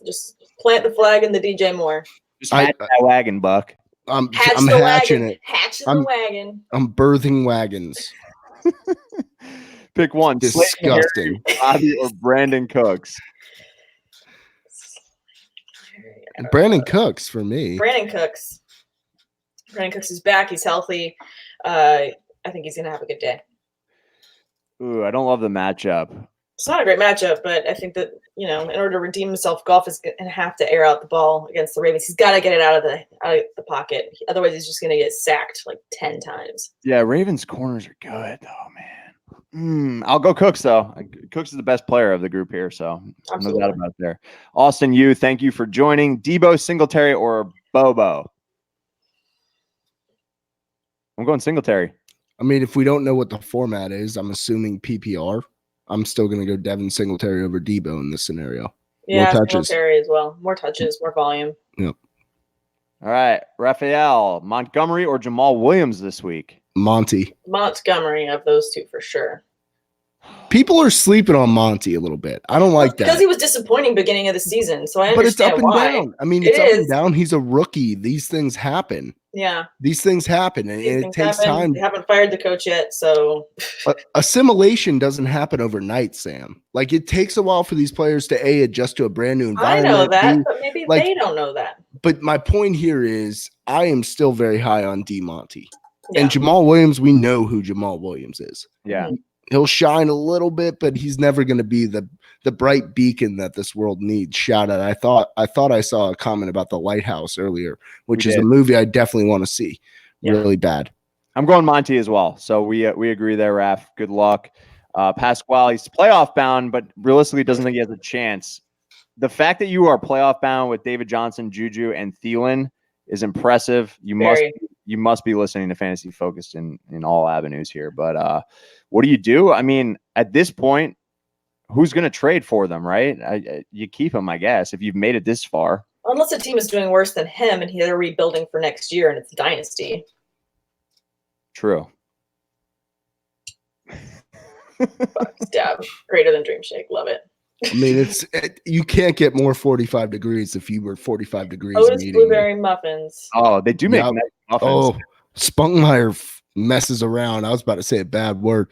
Just plant the flag in the DJ Moore. Just hatch that wagon, Buck. I'm the hatching wagon. it. Hatching the wagon. I'm birthing wagons. Pick one. Disgusting. Bobby or Brandon Cooks? Brandon Cooks for me. Brandon Cooks. Brandon Cooks is back. He's healthy. I think he's going to have a good day. Ooh, I don't love the matchup. It's not a great matchup, but I think that, in order to redeem himself, Goff is going to have to air out the ball against the Ravens. He's got to get it out of the pocket. Otherwise, he's just going to get sacked like 10 times. Yeah, Ravens corners are good, though, man. I'll go Cooks, though. Cooks is the best player of the group here, so Absolutely. no doubt about it there. Austin, thank you for joining. Debo, Singletary, or Bobo? I'm going Singletary. I mean, if we don't know what the format is, I'm assuming PPR. I'm still going to go Devin Singletary over Debo in this scenario. Yeah, touches. Singletary as well. More touches, more volume. All right, Raphael, Montgomery or Jamal Williams this week? Monty. Montgomery of those two for sure. People are sleeping on Monty a little bit. I don't like Because that. he was disappointing beginning of the season, so I But it's understand up and why. down. I mean, It it's up and is. down. He's a rookie. These things happen. Yeah, These things happen, and these it things takes happen. time. They haven't fired the coach yet, so Assimilation doesn't happen overnight, Sam. Like, it takes a while for these players to adjust to a brand new I environment. know that, B, but maybe like- they don't know that. but my point here is I am still very high on D Monty. Yeah. And Jamal Williams, we know who Jamal Williams is. Yeah. He'll shine a little bit, but he's never going to be the bright beacon that this world needs. Shout out. I thought I saw a comment about The Lighthouse earlier, which We is did. a movie I definitely want to see. Yeah. Really bad. I'm going Monty as well. So we agree there, Raph. Good luck. Pasquale, he's playoff bound, but realistically doesn't think he has a chance. The fact that you are playoff bound with David Johnson, Juju, and Thielen is impressive. You must be listening to Fantasy Focused in all avenues here. But what do you do? I mean, at this point, who's going to trade for them, right? You keep them, I guess, if you've made it this far. Unless the team is doing worse than him and they're rebuilding for next year and it's a dynasty. True. Stab. Greater than Dream Shake. Love it. I mean, you can't get more 45 degrees if you were 45 degrees. Otis meeting me. Blueberry Muffins. Oh, they do make Yep. nice muffins. Oh, Spunkmeyer messes around. I was about to say a bad word.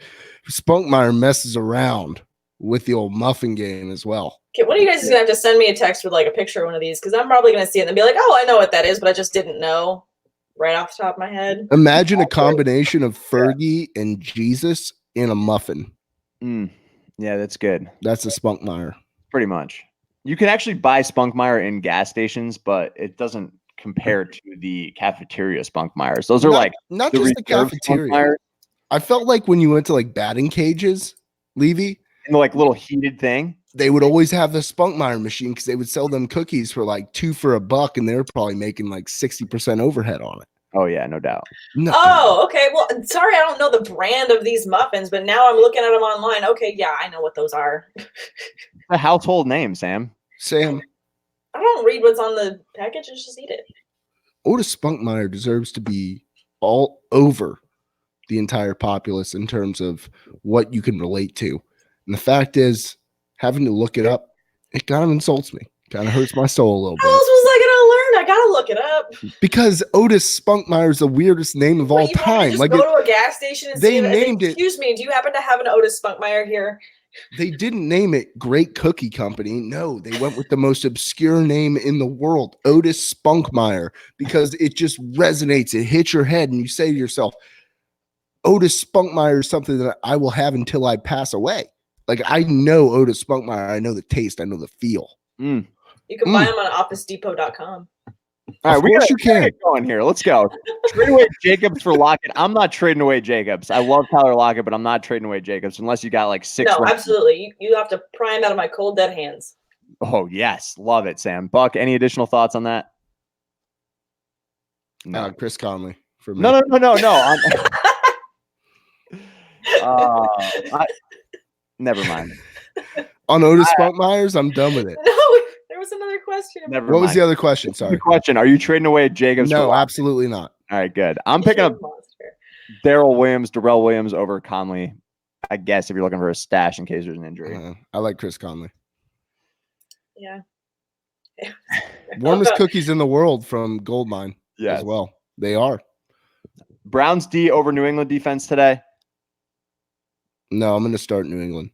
Spunkmeyer messes around with the old muffin game as well. Okay, one of you guys is gonna have to send me a text with like a picture of one of these because I'm probably gonna see it and be like, "Oh, I know what that is," but I just didn't know right off the top of my head. Imagine a combination of Fergie and Jesus in a muffin. Yeah, that's good. That's a Spunkmeyer. Pretty much. You can actually buy Spunkmeyer in gas stations, but it doesn't compare to the cafeteria Spunkmeyers. Those are not the just the reserve cafeteria. Spunkmeyer I felt like when you went to like batting cages, Levy, in the little heated thing. they would always have the Spunkmeyer machine because they would sell them cookies for like $2 for $1, and they were probably making like 60% overhead on it. Oh yeah, no doubt. No, Oh, okay. Well, sorry, I don't know the brand of these muffins, but now I'm looking at them online. Okay, yeah, I know what those are. A household name, Sam. Sam, I don't read what's on the package. I just eat it. Otis Spunkmeyer deserves to be all over the entire populace in terms of what you can relate to. And the fact is, having to look it up, it kind of insults me. Kind of hurts my soul a little How bit. else was I gonna learn? I gotta look it up. Because Otis Spunkmeyer is the weirdest name of all What, you want me to time. just Like go to a gas station and they see if named it- Excuse me, do you happen to have an Otis Spunkmeyer here? they didn't name it Great Cookie Company. No, they went with the most obscure name in the world, Otis Spunkmeyer, because it just resonates. It hits your head, and you say to yourself, Otis Spunkmeyer is something that I will have until I pass away. Like, I know Otis Spunkmeyer. I know the taste. I know the feel. You can buy them on OfficeDepot.com. All right, Of we course gotta you can. get going here. Let's go. Trade away Jacobs for Lockett. I'm not trading away Jacobs. I love Tyler Lockett, but I'm not trading away Jacobs unless you got like 6 No, rounds. absolutely. You have to pry him out of my cold dead hands. Oh yes, love it, Sam. Buck, any additional thoughts on that? No, Chris Conley for me. no. Never mind. On Otis Spunkmeyers, I'm done with it. No, there was another question. Never What was mind. the other question? Sorry. Good question. Are you trading away Jacobs? for No, Lockett? absolutely not. All right, good. I'm picking up Darrell Williams over Conley. I guess if you're looking for a stash in case there's an injury. I like Chris Conley. Yeah. Warmest cookies in the world from Goldmine Yeah. as well. They are. Browns D over New England defense today. No, I'm going to start New England.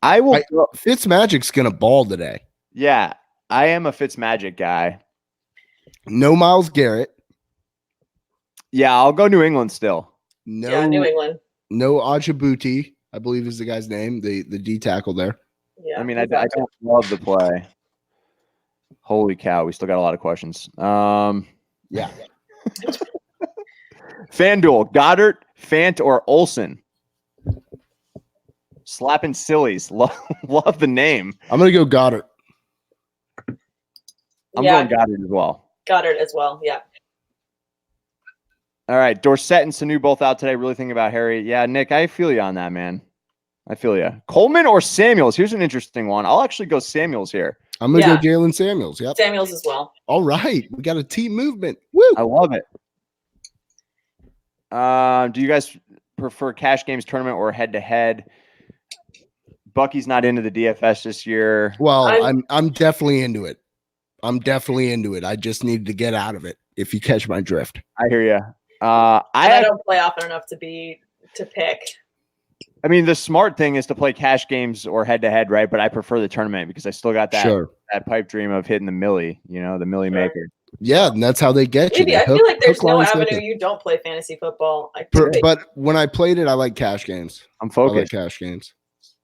I will. Fitzmagic's going to ball today. Yeah, I am a Fitzmagic guy. No Myles Garrett. Yeah, I'll go New England still. No, Yeah, New England. no Ajabuti, I believe is the guy's name, the D tackle there. Yeah. I mean, I don't love the play. Holy cow, we still got a lot of questions. Yeah. FanDuel, Goddard, Fant, or Olsen? Slapping sillies. Love the name. I'm going to go Goddard. I'm Yeah. going Goddard as well. Goddard as well. Yeah. All right, Dorsett and Sanu both out today. Really thinking about Harry. Yeah, Nick, I feel you on that, man. I feel you. Coleman or Samuels? Here's an interesting one. I'll actually go Samuels here. I'm gonna Yeah. go Jalen Samuels. Yep. Samuels as well. All right, we got a team movement. Woo! I love it. Do you guys prefer cash games tournament or head to head? Bucky's not into the DFS this year. Well, I'm- I'm definitely into it. I'm definitely into it. I just needed to get out of it. If you catch my drift. I hear you. I I don't play often enough to pick. mean, the smart thing is to play cash games or head to head, right? But I prefer the tournament because I still got that Sure. that pipe dream of hitting the millie, the millie Sure. maker. Yeah, and that's how they get you. Maybe They I feel hook- like there's hook, no line, avenue sinker. you don't play fantasy football. But when I played it, I like cash games. I'm I like focused. cash games.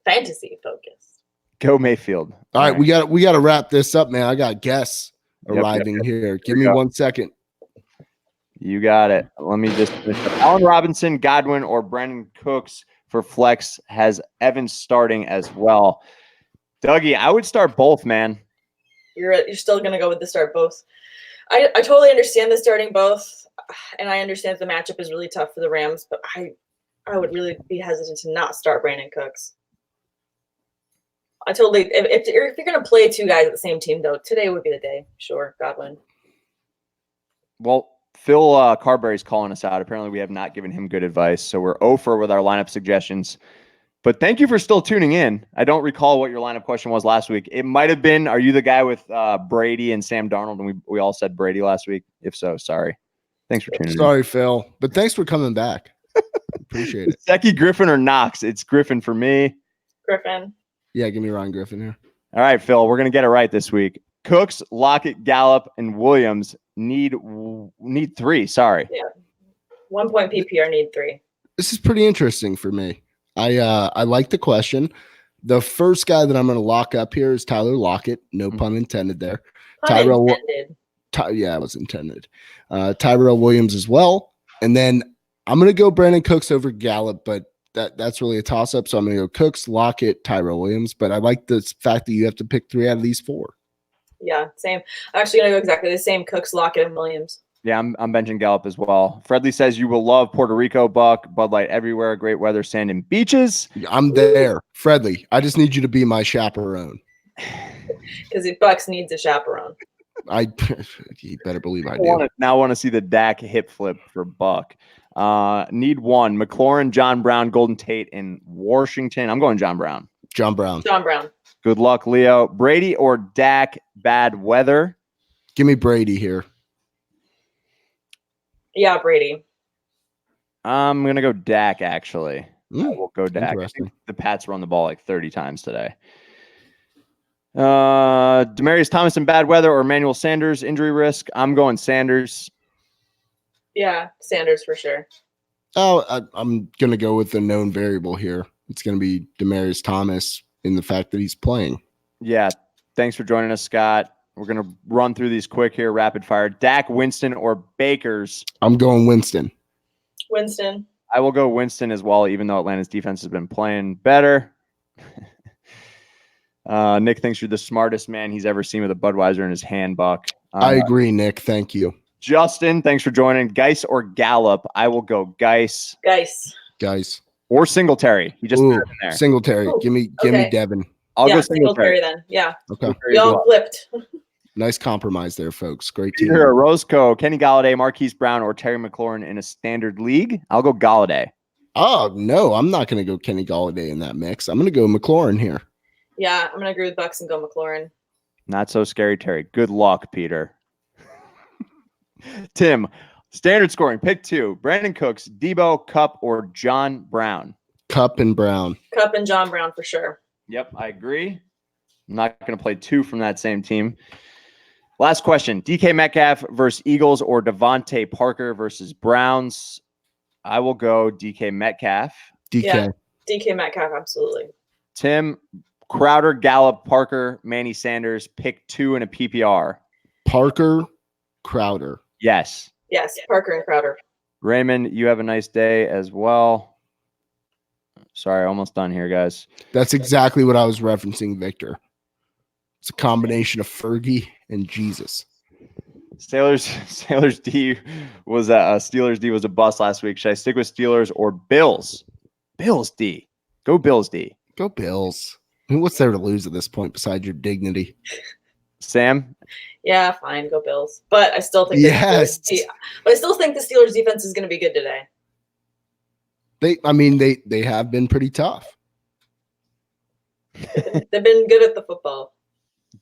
fantasy focused. Go Mayfield. All right, we got to wrap this up, man. I got guests Yep, arriving here. Give we me go. 1 second. You got it. Let me just finish up. Allen Robinson, Godwin, or Brandon Cooks for flex has Evans starting as well. Dougie, I would start both, man. You're still gonna go with the start both. I totally understand the starting both, and I understand the matchup is really tough for the Rams, but I would really be hesitant to not start Brandon Cooks. I totally if you're gonna play two guys at the same team though, today would be the day. Sure, Godwin. Well, Phil Carberry's calling us out. Apparently, we have not given him good advice. So we're 0 for with our lineup suggestions. But thank you for still tuning in. I don't recall what your lineup question was last week. It might have been, are you the guy with Brady and Sam Darnold? And we all said Brady last week. If so, sorry. Thanks for tuning in. Sorry, Phil, but thanks for coming back. Appreciate it. Secchi, Griffin, or Knox? It's Griffin for me. Griffin. Yeah, give me Ryan Griffin here. All right, Phil, we're going to get it right this week. Cooks, Lockett, Gallup, and Williams need 3. Sorry. 1 point PPR need 3. This is pretty interesting for me. I like the question. The first guy that I'm going to lock up here is Tyler Lockett. No pun intended there. Tyrell- Unintended. Yeah, it was intended. Tyrell Williams as well. And then I'm going to go Brandon Cooks over Gallup, but that's really a toss-up. So I'm going to go Cooks, Lockett, Tyrell Williams. But I like the fact that you have to pick 3 out of these 4. Yeah, same. I'm actually gonna go exactly the same. Cooks, Lockett, and Williams. Yeah, I'm benching Gallup as well. Fredley says you will love Puerto Rico, Buck, Bud Light everywhere, great weather, sand, and beaches. I'm there. Fredley, I just need you to be my chaperone. Because the Bucks needs a chaperone. You better believe I do. Now want to see the Dak hip flip for Buck. Need 1. McLaurin, John Brown, Golden Tate, in Washington. I'm going John Brown. John Brown. John Brown. Good luck, Leo. Brady or Dak, bad weather? Give me Brady here. Yeah, Brady. I'm going to go Dak, actually. I Mm, will go Dak. I interesting. think the Pats run the ball like 30 times today. Demaryius Thomas in bad weather or Emmanuel Sanders injury risk? I'm going Sanders. Yeah, Sanders for sure. Oh, I'm going to go with the known variable here. It's going to be Demaryius Thomas in the fact that he's playing. Yeah. Thanks for joining us, Scott. We're going to run through these quick here, rapid fire. Dak, Winston, or Bakers? I'm going Winston. Winston. I will go Winston as well, even though Atlanta's defense has been playing better. Nick thinks you're the smartest man he's ever seen with a Budweiser in his hand, Buck. I agree, Nick. Thank you. Justin, thanks for joining. Geis or Gallup? I will go Geis Guys. or Singletary. He just Ooh, threw it in there. Singletary. Ooh, give me okay. Devin. I'll yeah, go Singletary Singletary. then. Yeah. Okay. Singletary We as all well. flipped. Nice compromise there, folks. Great team. Either a Roscoe, Kenny Galladay, Marquise Brown, or Terry McLaurin in a standard league. I'll go Galladay. Oh, no, I'm not going to go Kenny Galladay in that mix. I'm going to go McLaurin here. Yeah, I'm gonna agree with Bucks and go McLaurin. Not so scary, Terry. Good luck, Peter. Tim, standard scoring. Pick 2. Brandon Cooks, Debo, Cup, or John Brown. Cup and Brown. Cup and John Brown for sure. Yep, I agree. I'm not going to play 2 from that same team. Last question. DK Metcalf versus Eagles or Devontae Parker versus Browns. I will go DK Metcalf. DK. Yeah. DK Metcalf, absolutely. Tim, Crowder, Gallup, Parker, Manny Sanders. Pick 2 in a PPR. Parker, Crowder. Yes. Yes, Parker and Crowder. Raymond, you have a nice day as well. Sorry, almost done here, guys. That's exactly what I was referencing, Victor. It's a combination of Fergie and Jesus. Steelers D was a bust last week. Should I stick with Steelers or Bills? Bills D. Go Bills, D. Go Bills. I mean, what's there to lose at this point besides your dignity? Sam? Yeah, fine, go Bills. But I still think Yes. but I still think the Steelers defense is going to be good today. They have been pretty tough. They've been good at the football.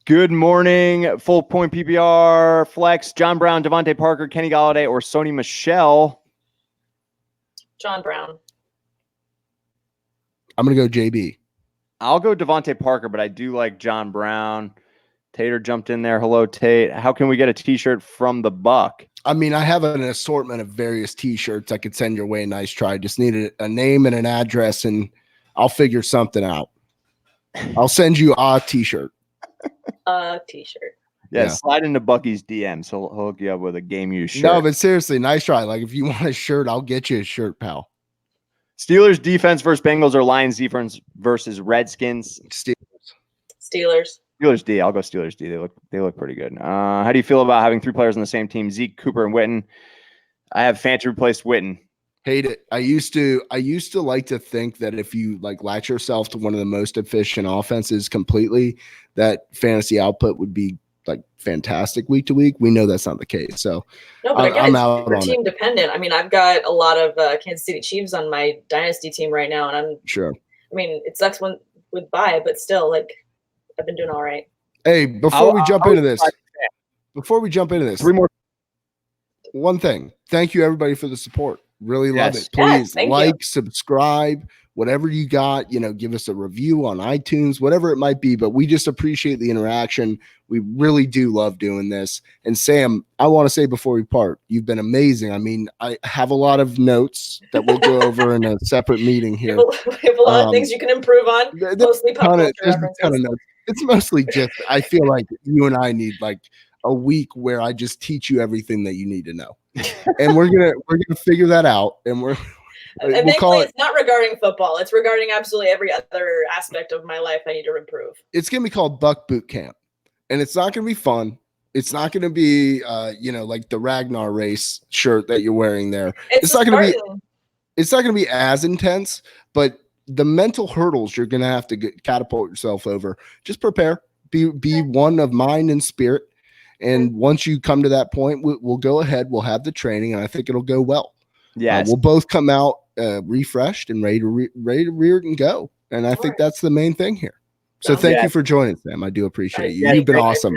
Good morning, full point PPR flex. John Brown, Devontae Parker, Kenny Golladay, or Sony Michel. John Brown. I'm gonna go JB. I'll go Devontae Parker, but I do like John Brown. Tater jumped in there. Hello, Tate. How can we get a T-shirt from the Buck? I mean, I have an assortment of various T-shirts I could send your way. Nice try. Just need a name and an address, and I'll figure something out. I'll send you a T-shirt. T-shirt. Yeah, Yeah. slide into Bucky's DMs. He'll hook you up with a game use shirt. No, but seriously, nice try. Like, if you want a shirt, I'll get you a shirt, pal. Steelers defense versus Bengals or Lions defense versus Redskins. Steelers. Steelers D. I'll go Steelers D. They look pretty good. How do you feel about having 3 players on the same team? Zeke, Cooper, and Witten. I have Fancy replaced Witten. Hate it. I used to like to think that if you like latch yourself to one of the most efficient offenses completely, that fantasy output would be like fantastic week to week. We know that's not the case. So No, but again, I'm it's out super on team dependent. I mean, I've got a lot of Kansas City Chiefs on my dynasty team right now, and sure. I mean, it sucks when with bye, but still, like, I've been doing all right. Hey, before we jump into this, 3 more. one thing. Thank you everybody for the support. Really love Yes. it. Please thank like, subscribe, whatever you got, give us a review on iTunes, whatever it might be, but we just appreciate the interaction. We really do love doing this. And Sam, I want to say before we part, you've been amazing. I mean, I have a lot of notes that we'll go over in a separate meeting here. We have a lot of things you can improve on. There's Mostly pop culture there's a references. ton of notes. It's mostly just, I feel like you and I need like a week where I just teach you everything that you need to know. And we're gonna figure that out. And And we'll call it, it's not regarding football. It's regarding absolutely every other aspect of my life I need to improve. it's gonna be called Buck Boot Camp. And it's not gonna be fun. It's not gonna be like the Ragnar race shirt that you're wearing there. It's not gonna be as intense, but the mental hurdles you're gonna have to catapult yourself over. Just prepare. Be one of mind and spirit. And once you come to that point, we'll go ahead. We'll have the training, and I think it'll go well. Yeah, We'll both come out refreshed and ready to rear and go. And I think that's the main thing here. So thank you for joining, Sam. I do appreciate you. You've been awesome.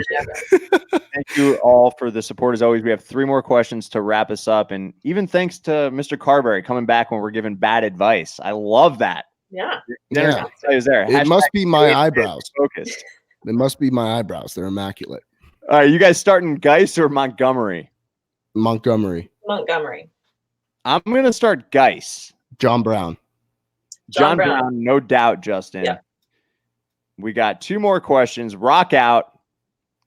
thank you all for the support as always. We have 3 more questions to wrap us up, and even thanks to Mr. Carberry coming back when we're giving bad advice. I love that. Yeah. Yeah. Is there. It must be my eyebrows. Focused. It must be my eyebrows. They're immaculate. All right, you guys starting Geis or Montgomery? Montgomery. I'm gonna start Geis. John Brown. John Brown, no doubt, Justin. Yeah. We got 2 more questions. Rock out.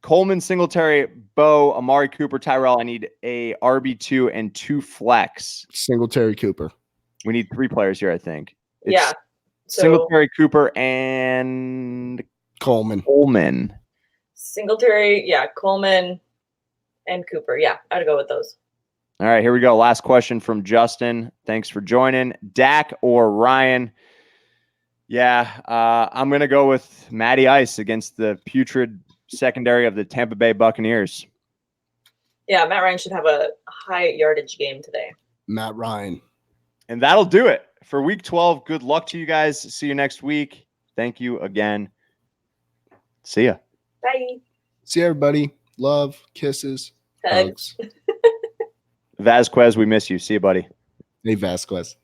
Coleman, Singletary, Bo, Amari Cooper, Tyrell. I need a RB2 and 2 flex. Singletary Cooper. We need 3 players here, I think. It's Yeah. So Singletary, Cooper, and Coleman. Singletary, yeah, Coleman and Cooper. Yeah, I'd go with those. All right, here we go. Last question from Justin. Thanks for joining. Dak or Ryan? Yeah, I'm going to go with Matty Ice against the putrid secondary of the Tampa Bay Buccaneers. Yeah, Matt Ryan should have a high yardage game today. Matt Ryan. And that'll do it for week 12. Good luck to you guys. See you next week. Thank you again. See ya. Bye. See everybody. Love, kisses, Hugs. hugs. Vasquez, we miss you. See you, buddy. Hey, Vasquez.